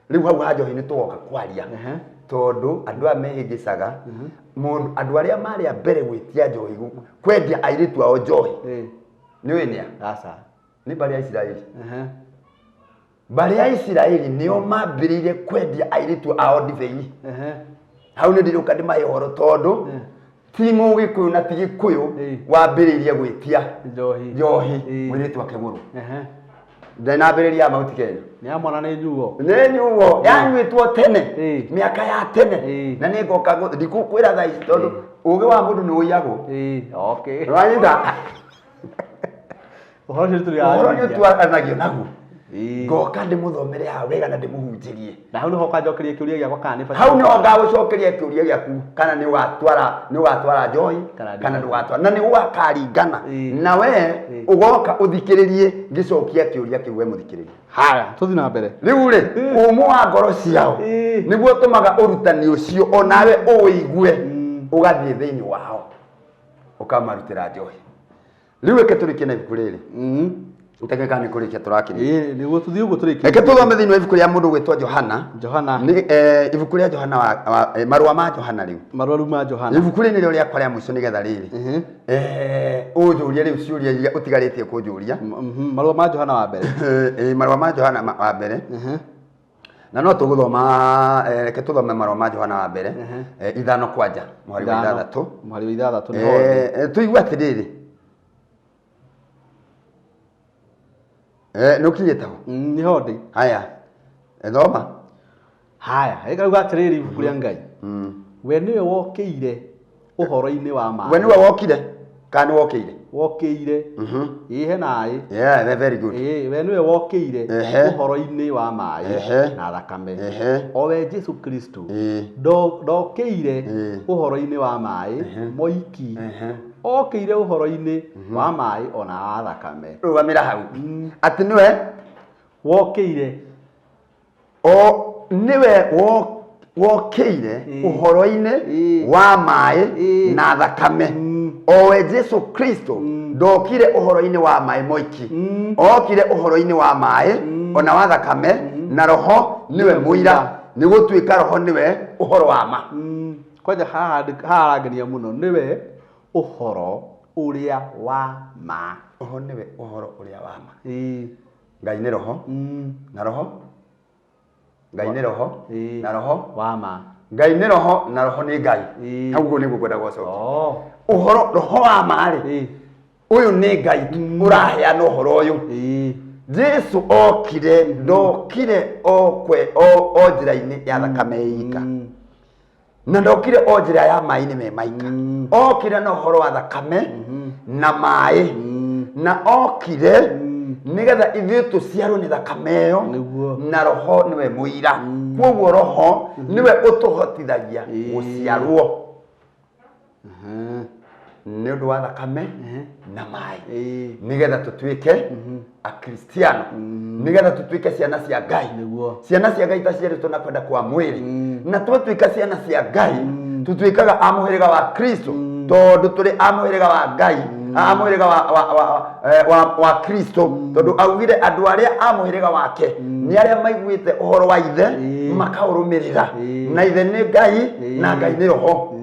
riu hau ha njohi ni tugoka kwaria tondu andu a mehigicaga mundu andu aria mari a mbere gwitia njohi kwendia airitu ao njohi ni winia asa ni bari ya Israeli bari ya Israeli nio mambiriire kwendia airitu ao ndibei hau ni ndiruka ndimahe horo tondu ti Mugikuyu na ti Gikuyu wambiriirie gwitia njohi mwiritu akeguru ndanambiriria mauti Kenya ni amwana ni nyugo yanyuitwo tene miaka ya tene na ni ngoka ndikukwira thaa ici tondu ugi wa mundu ni uiagwo okay wanyita uhoro ni tuaranagio naguo ngoka ndimuthomere ha wega na ndimuhunjirie na hau niho kanjokeria kiuria giakwa kana ni hau niho ngagucokeria kiuria giaku kana ni watwara njohi kana ni watwara na ni gwakaringana na we ugoka uthikiririe ngicokia kiuria kiu we muthikiririe haya tuthi na mbere riu ri umu wa ngoro ciao niguo tumaga urutani ucio onawe uigue ugathie thiini wao ukamarutira njohi riu eke turikie na ibuku riri utekeka ni kurikia turakiria niguo tuthi uguo turikia eke tuthome thiini wa ibuku ria mundu gwitwa Johana ni ibuku ria Johana wa marua ma Johana riu ma Johana ibuku ri niryo riakwa ria mwico nigetha riri unjuria riu ciuria iria utigaritie kunjuria marua ma Johana wa mbere marua ma Johana wa mbere na no tuguthoma reke tuthome marua ma Johana wa mbere 5 kwanja mwari wa 6 ni tuigua atiriri nukinyete ho ni hodi haya thoma haya ega uga atiriri ibuku ria Ngai we niwe wokeire uhoro-ini wa ma we niwe wokire kana wokire wokire ihe naĩ yeah very good we niwe wokire uhoro-ini wa maĩ na thakame o we Jesu Kristo ndokire uhoro-ini wa maĩ moiki okire uhoro-ini wa maĩ ona wa thakame rugamira hau ati niwe wokire o niwe wokire uhoro-ini wa maĩ na thakame owe Jesu Kristo ndokire uhoro-ini wa maĩ moiki okire uhoro-ini wa maĩ ona wa thakame na roho niwe muira ni gutuika roho niwe uhoro wa ma kwaja harangenia muno niwe uhoro uria wa ma oho niwe uhoro uria wa ma Ngai ni roho na roho Ngai ni roho na roho wa ma Ngai ni roho na roho ni Ngai haguo niguo kwenda gwacoka uhoro roho wa ma ri uyu ni Ngai uraheana uhoro uyu Jesu okire ndokire okwe o njira-ini ya thakame ika na ndokire o njira ya maĩ-ini me maika okire na uhoro wa thakame na maĩ na okire nigetha ithuĩ tũciarwo nĩ thakame ĩyo na roho niwe mũira kwoguo roho niwe ũtũhotithagia gũciarwo nĩ ũndũ wa thakame na maĩ nigetha tũtuĩke akristiano nigetha tũtuĩke ciana cia Ngai ciana cia Ngai ta ciarĩtwo na kwenda kwa mwĩrĩ na twatuĩka ciana cia Ngai tũtuĩkaga a mũhĩrĩga wa Kristo tondũ tũrĩ a mũhĩrĩga wa Ngai a mũhĩrĩga wa Kristo tondũ augire andũ arĩa a mũhĩrĩga wake nĩ arĩa maiguĩte ũhoro wa ithe makaũrũmĩrĩra na ithe nĩ Ngai na Ngai nĩ roho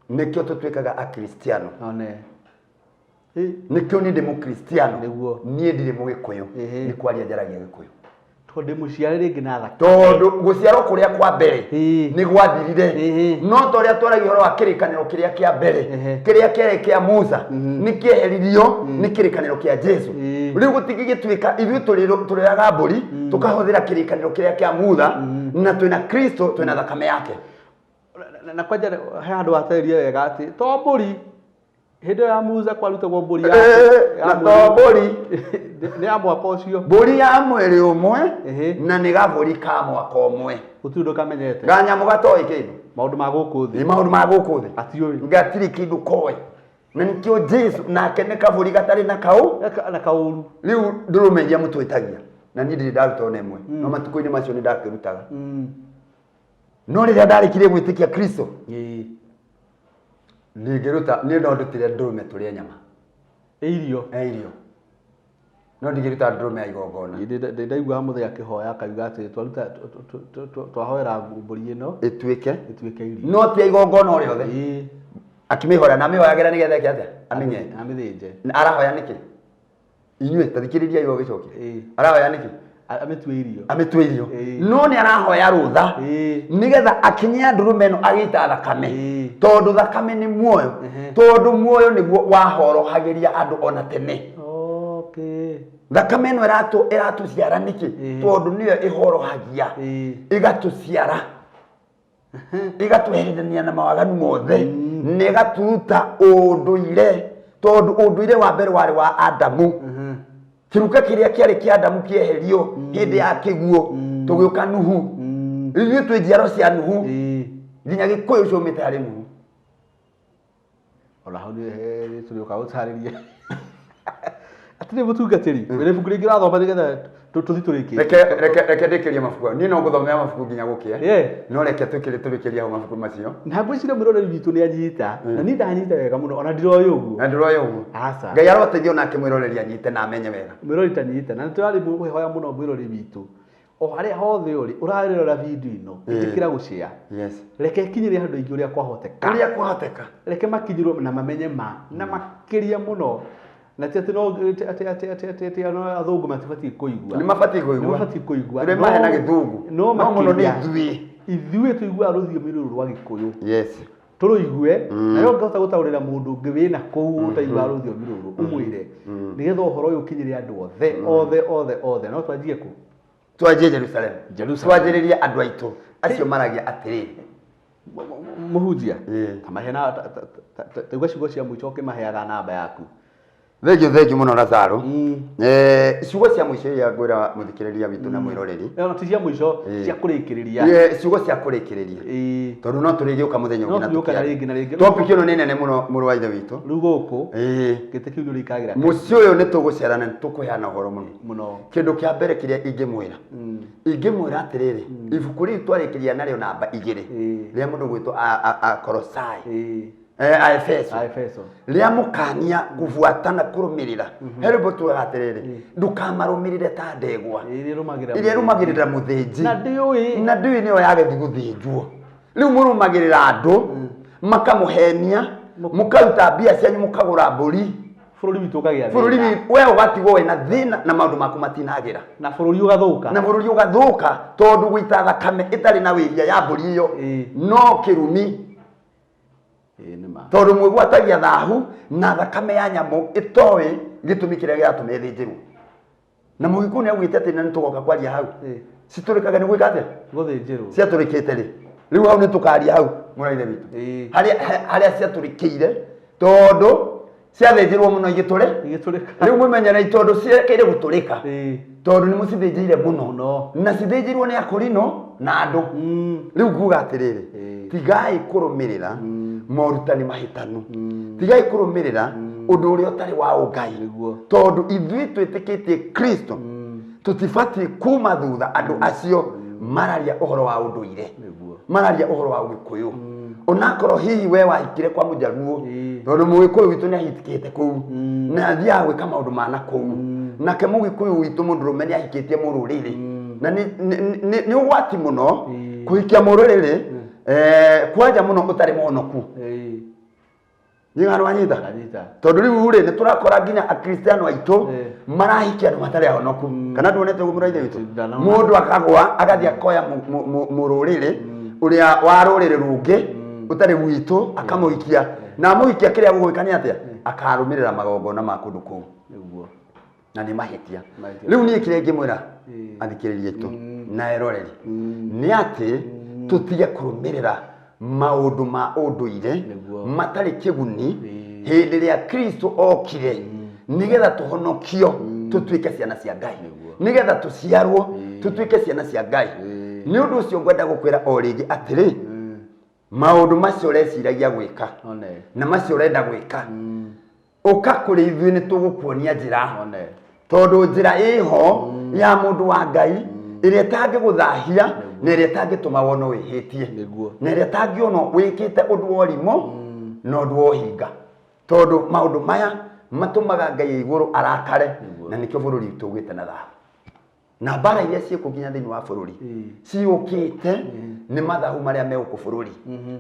nikio tũtuĩkaga akristiano nikio ni ndĩ mũkristiano niĩ ndirĩ mũgĩkũyũ nĩ kwaria njaragia gĩkũyũ tondũ mũciare rĩngĩ na thakame tondũ gũciarwo kũrĩa kwa mbere nĩ gwathirire no ta ũrĩa twaragia ũhoro wa kĩrĩkanĩro kĩrĩa kĩa mbere kĩrĩa kĩarĩ kĩa Musa nĩ kĩeheririo nĩ kĩrĩkanĩro kĩa Jesu rĩu gũtigĩgĩtuĩka ithuĩ tũrĩaga mbũri tũkahũthĩra kĩrĩkanĩro kĩrĩa kĩa Musa na twĩna Kristo twĩna thakame yake na kwanja he handũ watarĩrie wega atĩ to mbũri hĩndĩ ya Musa kwarutagwo mbũri na to mbũri nĩ ya mwaka ũcio mbũri ya mwĩrĩ ũmwe na nĩ gabũri ka mwaka ũmwe gũtirĩ ũndũ kamenyete ganyamũ gatoĩ kĩndũ maũndũ ma gũkũ thĩ maũndũ ma gũkũ thĩ atiũĩ gatirĩ kĩndũ koĩ na nĩkĩo Jesu nake nĩ kabũri gatarĩ na kaũru rĩu ndũrũme iria mũtwĩtagia na niĩ ndirĩ ndaruta ona ĩmwe no matukũ-inĩ macio nĩ ndakĩrutaga no rĩrĩa ndarĩkirie gwĩtĩkia Kristo ningĩruta niĩ no ndutire ndũrũme tũrĩa nyama irio no ndigĩruta ndũrũme ya igongona ndaigua mũthee akĩhoya akauga atĩ twaruta twahoera mbũri ĩno ĩtuĩke irio no ti igongona o rĩothe akĩmĩhoya na amĩhoyagĩra nĩgetha ĩke atĩa amenye amĩthĩnje arahoya nĩkĩ inyuĩ ta thikĩrĩria igo gĩcokia arahoya nĩkĩ ametwe irio no nĩ arahoya rũtha nigetha akinyia ndũrũme ĩno agĩita thakame tondũ thakame nĩ muoyo tondũ muoyo nĩguo wahorohagĩria andũ ona tene thakame ĩno ĩratũciara nĩkĩ tondũ nĩyo ĩhorohagia ĩgatũciara ĩgatweherania na mawaganu mothe na ĩgaturuta ũndũire tondũ ũndũire wa mbere warĩ wa Adamu kiruka kiria kiari kia Adamu kieherio hindi ya kiguo tugioka Nuhu ithuĩ twĩ njiaro cia Nuhu nginya gĩkũyũ ciumĩte harĩ Nuhu ona hau nĩ tũrĩũka gũtarĩria atirĩ mũtungatĩri wĩna ibuku rĩngĩ ũrathoma nĩgetha tũthi tũrĩkie reke ndĩkĩrie mabuku niĩ no ngũthomera mabuku nginya gũkĩa no reke tũrĩkĩrie hau mabuku macio na ngwĩciria mwĩroreri witũ nĩ anyita na niĩ ndanyita wega mũno ona ndiroĩ ũguo aca Ngai aroteithia onake mwĩroreri anyite na amenye wega mwĩroreri tanyita na nĩtũrarĩ mũhoya mũno mwĩroreri witũ o harĩa hothe ũrĩ ũrarĩrora video ĩno ĩtĩkĩra gũshare reke ikinyĩre andũ aingĩ ũrĩa kwahoteka reke makinyĩrwo na mamenye na makĩria mũno na tete no ati no athungu matibati kuigua ni mabati kuigua tũrĩ mahe na gĩthungu no mũno nĩ ithuĩ tuigua rũthiomi rũrũ rwa Gĩkũyũ tũrũigue na yo ngahota gũtaũrĩra mũndũ ũngĩ wĩna kũu ũtaigua rũthiomi rũrũ ũmwĩre nĩgetha ũhoro ũyũ ũkinyĩre andũ othe no twanjie kũ twanjie Jerusalem twanjĩrĩrie andũ aitũ acio maragia atĩrĩ muhunjia kamahena tegwa ciugo cia mwicho kimaheaga namba yaku. Thengiũ mũno Lazaro. Ciugo cia mũico iria ngwĩra mũthikĩrĩria witũ na mwĩroreri. Ti cia mũico, cia kũrĩkĩrĩria. Ciugo cia kũrĩkĩrĩria. Tondũ no tũrĩgĩũka mũthenya ũngĩ na tũkĩaria. Topic ĩno nĩ nene mũno mũrũ wa ithe witũ. Rĩu gũkũ gĩtĩ kĩu nĩ ũrĩkagĩra. Mũciĩ ũyũ nĩ tũgũcerana nĩ tũkũheana ũhoro mũno. Kĩndũ kĩa mbere kĩrĩa ingĩmwĩra atĩrĩrĩ, ibuku rĩu twarĩkĩria narĩo namba 2 rĩa mũndũ gwĩtwo Akolosai. Efeso. Ria mukania kufuatana kurumirira. Heribo tu atiriri. Ndukamarũmĩrĩre ta ndegwa. Iria rumagirira muthinji. Na ndiũĩ niyo yagethĩ gũthĩnjwo. Rĩu mũrũmagĩrĩra andũ makamuhenia, mukaruta mbia cianyu mukagũra mbũri. Bũrũri witũ ũkagĩa thĩna. Bũrũri we ũgatigwo wĩna thĩna na maũndũ maku matinagĩra. Na bũrũri ũgathũka. Na bũrũri ũgathũka tondũ gũita thakame ĩtarĩ na wĩria ya mbũri ĩyo no kĩrumi. Tondũ mwĩgwatagia thahu na thakame ya nyamũ ĩtoĩ gĩtũmi kĩrĩa gĩatũma ĩthĩnjĩrwo. Na Mũgĩkũyũ nĩ augĩte atĩ nĩ tũgoka kwaria hau. Citũrĩkaga nĩ gwĩka atĩa? Gũthĩnjĩrwo. Ciatũrĩkĩte rĩ. Rĩu hau nĩ tũkaria hau mũraithe witũ. Harĩa ciatũrĩkĩire tondũ ciathĩnjĩrwo mũno igĩtũrĩka. Rĩu mũmenyerei tondũ ciekĩire gũtũrĩka. Tondũ nĩ mũcithĩnjĩire mũno. Na cithĩnjĩrwo nĩ akorino na andũ. Rĩu nguga atĩrĩrĩ, tigai kũrũmĩrĩra morutani mahĩtanu. Tigai kũrũmĩrĩra ũndũ ũrĩa ũtarĩ wa ũngai. Tondũ ithuĩ twĩtĩkĩtie Kristo tũtibatiĩ kuma thutha andũ acio mararia ũhoro wa ũndũire, mararia ũhoro wa Ũgĩkũyũ. Onakorwo hihi we wahikire kwa Mũjaluo, tondũ Mũgĩkũyũ witũ nĩ ahikĩte kũu na athiaga gwĩka maũndũ ma nakũu. Nake Mũgĩkũyũ witũ mũndũrũme nĩ ahikĩtie mũrũrĩrĩ. Na nĩ ũgwati mũno kũhikia mũrũrĩrĩ kwanja mũno ũtarĩ mũhonoku. Nĩwarwanyita. Tondũ rĩu rĩ nĩ tũrakora nginya akristiano aitũ marahikia andũ matarĩ ahonoku. Kana nduonete ũguo mũraithe witũ? Mũndũ akagwa agathiĩ akoya mũrũrĩrĩ ũrĩa wa rũrĩrĩ rũngĩ ũtarĩ gwitũ akamũhikia. Na amũhikia kĩrĩa gũgwĩka nĩ atĩa? Akarũmĩrĩra magongona ma kũndũ kũu. Na nĩ mahĩtia. Rĩu niĩ kĩrĩa ingĩmwĩra athikĩrĩria aitũ na eroreri nĩ atĩ tutige kũrũmĩrĩra maũndũ ma ũndũire matarĩ kĩguni hĩndĩ ĩrĩa Kristo okire nĩgetha tũhonokio tũtuĩke ciana cia Ngai, nĩgetha tũciarwo tũtuĩke ciana cia Ngai. Nĩ ũndũ ũcio ngwenda gũkwĩra o rĩngĩ atĩrĩ, maũndũ macio ũreciragia gwĩka na macio ũrenda gwĩka, ũka kũrĩ ithuĩ nĩ tũgũkuonia njĩra. Tondũ njĩra ĩho ya mũndũ wa Ngai ĩrĩa ĩtangĩgũthahia na ĩrĩa ĩtangĩtũma wone wĩhĩtie na ĩrĩa ĩtangĩona wĩkĩte ũndũ wa ũrimũ na ũndũ wa ũhinga. Tondũ maũndũ maya matũmaga Ngai igũrũ arakare na nĩkĩo bũrũri witũ ũgĩte na thahu. Na mbara iria ciĩkuo nginya thĩinĩ wa bũrũri ciũkĩte nĩ mathahu marĩa megũkũ bũrũri.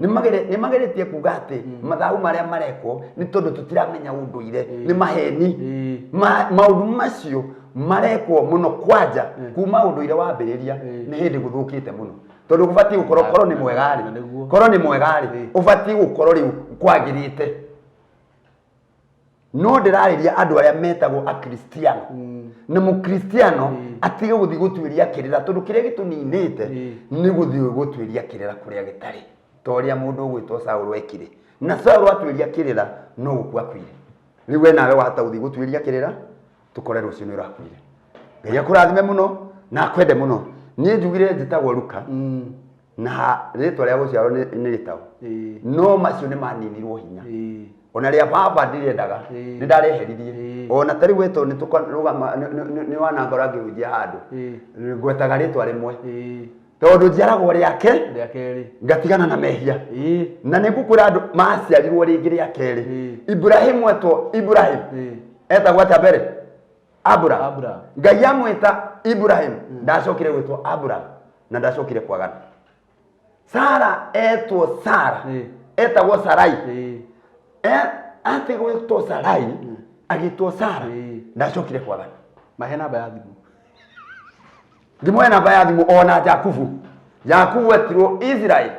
Nĩ mageretie kuga atĩ mathahu marĩa marekwo nĩ tondũ tũtiramenya ũndũire, nĩ maheni. Maũndũ macio marekwo mũno kwanja kuma ũndũire wambĩrĩria nĩ hĩndĩ gũthũkĩte mũno. Tondũ gũbatiĩ gũkorwo korwo nĩ mwega rĩ, korwo nĩ mwega rĩ, ũbatiĩ gũkorwo rĩu kwagĩrĩte. No ndĩrarĩria andũ arĩa metagwo akristiano. Na mũkristiano atige gũthiĩ gũtuĩria kĩrĩra tondũ kĩrĩa gĩtũninĩte nĩ gũthiĩ gũtuĩria kĩrĩra kũrĩa gĩtarĩ. Ta ũrĩa mũndũ ũgwĩtwo Saũlũ ekire. Na Saũlũ atuĩria kĩrĩra no gũkua akuire. Rĩu we nawe wahota gũthiĩ gũtuĩria kĩrĩra tukore rũciũ nĩ ũrakuire. Ngai akũrathime mũno na akwende mũno. Niĩ njugire njĩtagwo Luka na rĩtwa rĩa gũciarwo nĩ rĩtagwo. No macio nĩ maninirwo hinya. Ona rĩa baba ndirendaga nĩ ndareheririe. Ona tarĩ gwetwo nĩ tũkarũgama nĩ wanangora ngĩhunjia handũ. Ngwetaga rĩtwa rĩmwe. Tondũ njiaragwo rĩa kerĩ ngatigana na mehia. Na nĩ ngũkwĩra andũ maciarirwo rĩngĩ rĩa kerĩ. Ibrahimu etwo Ibrahim. Etagwo atĩa mbere? Abraham. Ngai amwĩta Ibrahim ndacokire gwĩtwo Abraham na ndacokire kwagana. Sara etwo Sara etagwo Sarai. Ate gwĩtwo Sarai agĩtwo Sara ndacokire kwagana. Mahe namba ya thimũ. Ngĩmũhe namba ya thimũ ona Jakubu. Jakubu etirwo Israel.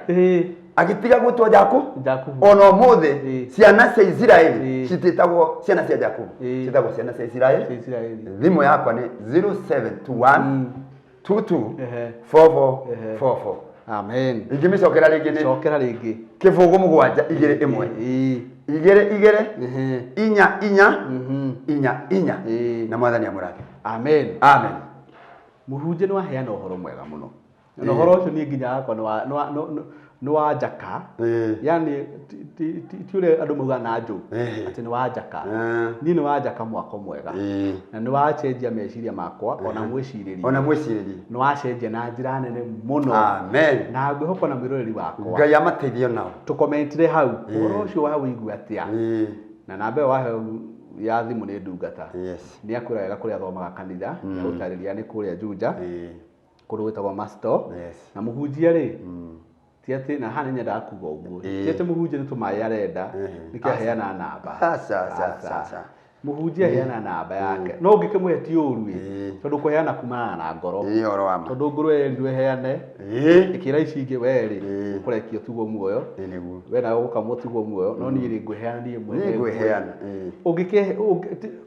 Agĩtiga gwĩtwo Jakubu. Ona ũmũthĩ ciana cia Israeli citĩtagwo ciana cia Jakubu. Citagwo ciana cia Israeli. Thimũ yakwa nĩ 0721 22 4444. Amen. Ingĩmĩcokera rĩngĩ nĩ Cokera rĩngĩ. Kĩbũgũ mũgwanja igĩrĩ ĩmwe. Igĩrĩ inya inya inya na Mwathani amũrathime. Amen. Amen. Mũhunjia nĩ waheana ũhoro mwega mũno. Na ũhoro ũcio niĩ nginya wakwa nĩ wa njaka. Yani ti ũrĩa andũ mauga na njũ atĩ nĩ wa njaka. Niĩ nĩ wa njaka mwako mwega. Na nĩ wacenjia meciria makwa ona mwĩcirĩrie. Nĩ wacenjia na njĩra nene mũno. Amen. Na ngwĩhoka na mwĩroreri wakwa. Ngai amateithie nao. Tũkomentire hau. Ũhoro ũcio wa wĩigua atĩa? Na namba ĩyo waheo ya thimũ nĩ ndungata. Nĩ akwĩra wega kũrĩa athomaga kanitha. Na gũtarĩria nĩ kũrĩa Juja. Kũndũ gwĩtagwo Masto. Na mũhunjia rĩ, ti atĩ na hana nyendaga kuga ũguo. Ti atĩ mũhunjia nĩ tũmaĩ arenda, nĩkĩo aheana namba. Mũhunjia aheana namba yake. No ũngĩkĩmũhe ti ũru tondũ kũheana kumana na ngoro. Tondũ ngoro yerirwo ĩheane, ĩkĩra ici ingĩ we rĩ, ũkũrekio tugwo muoyo. We nawe ũgũkamwo tugwo muoyo, no niĩ rĩ ngwĩheana niĩ mwene.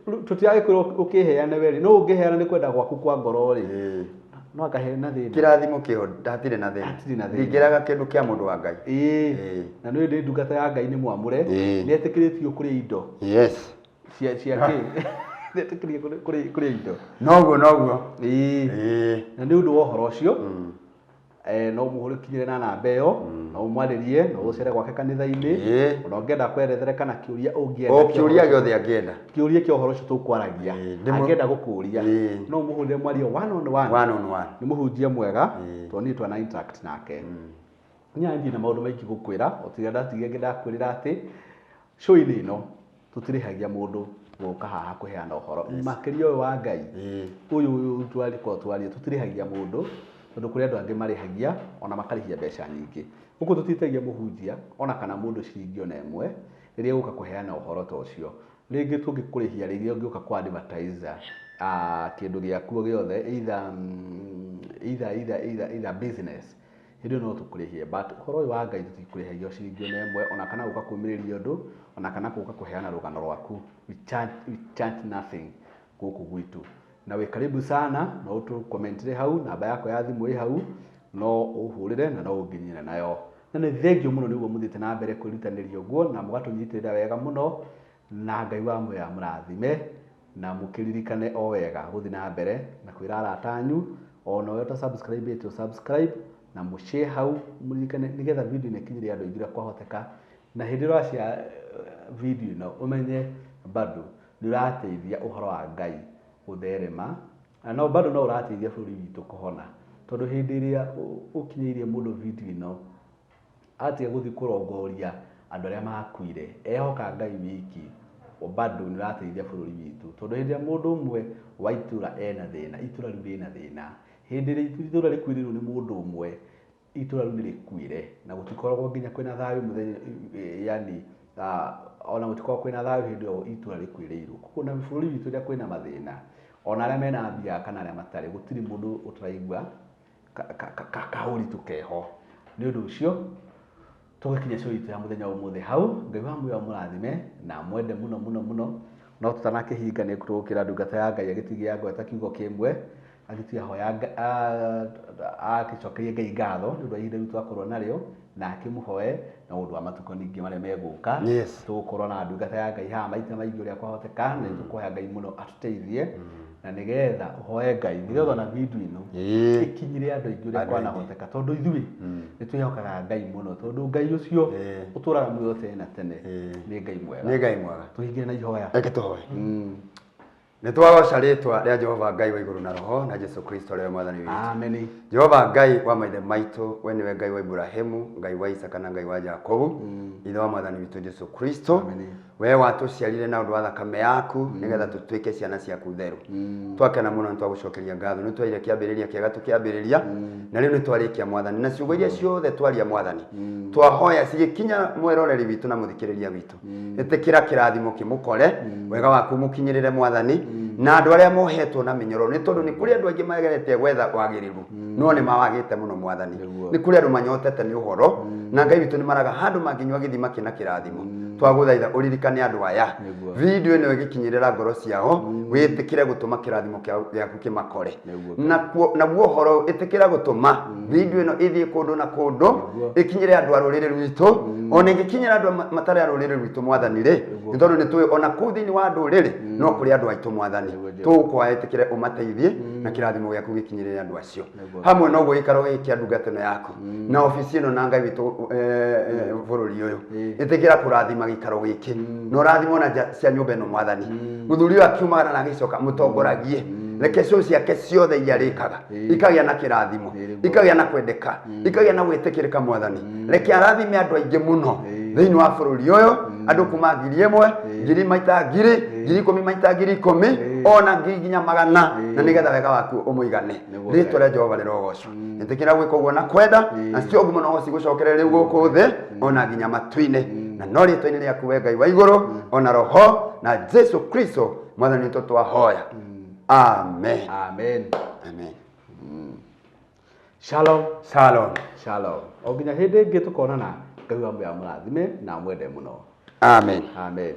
Tũtiragĩkwĩrwo ũkĩheane we rĩ, no ũngĩheana nĩ kwenda gwaku kwa ngoro rĩ. No akahe na thĩna. Kĩrathimo kĩho ndatirĩ na thĩna. Ndingĩraga kĩndũ kĩa mũndũ wa Ngai. Na nĩ ndĩ ndungata ya Ngai nĩ mwamũre. Nĩ etĩkĩrĩtio kũrĩ indo. Cia kĩ? Nĩ etĩkĩrĩtio kũrĩ indo. Noguo. Na nĩ ũndũ wa ũhoro ũcio no mũhũrĩkinyĩre na namba ĩyo, no ũmwarĩrie, no ũcere gwake kanitha-inĩ, ona ũngĩenda kwerethere kana kĩũria ũngĩenda. O kĩũria gĩothe angĩenda. Kĩũria kĩa ũhoro ũcio tũkwaragia. Angĩenda gũkũria. No mũhũrĩre mwario one on one. Nĩ mũhunjia mwega, tondũ niĩ twana interact nake. Niĩ ndirĩ na maũndũ maingĩ gũkwĩra, o tiga ndakwĩrĩra atĩ show-inĩ ĩno tũtirĩhagia mũndũ gũka haha kũheana ũhoro. Makĩria ũyũ wa Ngai. Ũyũ twaria tũtirĩhagia mũndũ. Tondũ kũrĩ andũ angĩ marĩhagia ona makarĩhia mbeca nyingĩ. Gũkũ tũtitagia mũhunjia ona kana mũndũ ciringi ona ĩmwe rĩrĩa ũgũka kũheana ũhoro ta ũcio. Rĩngĩ tũngĩkũrĩhia rĩrĩa ũngĩũka ku advertise kĩndũ gĩaku gĩothe either business. Hĩndĩ ĩyo no tũkũrĩhie, but ũhoro ũyũ wa Ngai tũtikũrĩhagia ciringi ona ĩmwe ona kana gũka kũmĩrĩria ũndũ ona kana gũka kũheana rũgano rwaku. We charge nothing gũkũ gwitũ. Na wĩ karibu sana, no tũkomentire hau, namba yako ya thimũ ĩ hau, no ũhũrĩre na no ũnginyĩre nayo. Na nĩ thengio mũno nĩguo mũthiĩte na mbere kwĩrutanĩria ũguo na mũgatũnyitĩrĩra wega mũno, na Ngai wa muoyo amũrathime na mũkĩririkane o wega gũthiĩ na mbere na kwĩra arata anyu, ona ũrĩa ũta subscribe na mũshare hau, mũririkane nĩgetha video ĩno ĩkinyĩre andũ aingĩ kwahoteka. Na hĩndĩ ĩrĩa wacia video ĩno ũmenye bado nĩ ũrateithia ũhoro wa Ngai gũtherema, no bado no ũrateithia bũrũri witũ kũhona, tondũ hĩndĩ ĩrĩa ũkinyĩirie mũndũ video ĩno atia gũthiĩ kũrongoria andũ arĩa makuire, ehoka Ngai wiki, bado nĩ ũrateithia bũrũri witũ, tondũ hĩndĩ ĩrĩa mũndũ ũmwe wa itũra ena thĩna, itũra rĩu rĩna thĩna, hĩndĩ ĩrĩa itũra rĩkuĩrĩirwo nĩ mũndũ ũmwe, itũra rĩu nĩ rĩkuire na gũtikoragwo nginya kwĩna thayũ mũthenya, yani ona gũtikoragwo kwĩna thayũ hĩndĩ ĩyo itũra rĩkuĩrĩirwo. Koguo na bũrũri witũ rĩrĩa kwĩna mathĩna, ona arĩa mena mbia kana arĩa matarĩ, gũtirĩ mũndũ ũtaraigua kaũritũ keho. Nĩ ũndũ ũcio tũgĩkinya show itũ ya mũthenya ũmũthĩ hau. Ngai wa muoyo amũrathime na mwende mũno mũno mũno. No tũtanakĩhinga nĩ tũgũkĩra ndungata ya Ngai agĩtigia ngweta kiugo kĩmwe agĩtiga hoya agĩcokeria Ngai ngatho nĩ ũndũ wa ihinda rĩu twakorwo narĩo, na akĩmũhoe na ũndũ wa matukũ ningĩ marĩa megũka. Tũgũkorwo na ndungata ya Ngai haha maita maingĩ ũrĩa kwahoteka, na tũkũhoya Ngai mũno atũteithie na nĩgetha ũhoe Ngai nĩgetha ona video ĩno ĩkinyĩre andũ aingĩ ũrĩa kwanahoteka, tondũ ithuĩ nĩ twĩhokaga Ngai mũno, tondũ Ngai ũcio ũtũraga muoyo tene na tene nĩ Ngai mwega. Tũhingĩre na ihoya. Reke tũhoe. Nĩ twagoca rĩtwa rĩa Jehova Ngai wa igũrũ na roho na Jesu Kristo rĩwe mwathani witũ. Amen. Jehova Ngai wa maithe maitũ, we nĩwe Ngai wa Ibrahimu, Ngai wa Isaka na Ngai wa Jakobu, ithe wa mwathani witũ Jesu Kristo. We watũciarire na ũndũ wa thakame yaku nĩgetha tũtuĩke ciana ciaku theru. Twakena mũno nĩ twagũcokeria ngatho, nĩ twaire kĩambĩrĩria kĩega tũkĩambĩrĩria, na rĩu nĩ twarĩkia mwathani, na ciugo iria ciothe twaria mwathani twahoya cigĩkinya mwĩroreri witũ na mũthikĩrĩria witũ, ĩtĩkĩra kĩrathimo kĩmũkore, wega waku mũkinyĩrĩre mwathani, na andũ arĩa mohetwo na mĩnyoro, nĩ tondũ nĩ kũrĩ andũ aingĩ magerete gwetha wagĩrĩru no nĩ mawagĩte mũno mwathani. Nĩ kũrĩ andũ manyotete nĩ ũhoro, na Ngai witũ nĩ maraga handũ mangĩnyua gĩthima kĩna kĩrathimo. Twagũthaitha ũririkane uririkane andu aya video ino igikinyirira ngoro ciao witikire gutuma kirathimo giaku kimakore na guohoro itikira gutuma video ino ithie kundu na kundu ikinyire andu arurire rwitu ona igikinyira andu matari arurire rwitu mwathani ri ntondu ni tuwe ona kuthini wa andu riri no kuri andu aitu mwathani tukwa itikire umateithie na kirathimo giaku gikinyirire andu acio hamwe no gwikaro gikiandungatano yako na ofisi ino na ngai witu bururi uyu itikira kurathima gikaro giki no rathimo na cia nyumba ino mwathani muthuri wa kiumagara na gicoka mutongoragie reke cio ciake ciothe iarikaga ikagia na kirathimo ikagia na kwendeka ikagia na gwitikirika mwathani reke arathime andu aingi muno thiini wa bururi uyu andu kuma 1,000 ngiri maita ngiri 10,000 maita ngiri 10 ona ngiri nginya magana na nigetha wega waku umuigane ritwa ria Jehova rirogoco itikira gwika uguo na kwenda na cio ngumo no cigucokerera riu guku thi ona nginya matu-ini na no ritwa-ini riaku we Ngai wa iguru ona roho na Jesu Kristo mwathani tu twahoya amen amen amen shalom shalom shalom o nginya hindi ingi tukonana Ngai wa mũrathime na mwende muno amen amen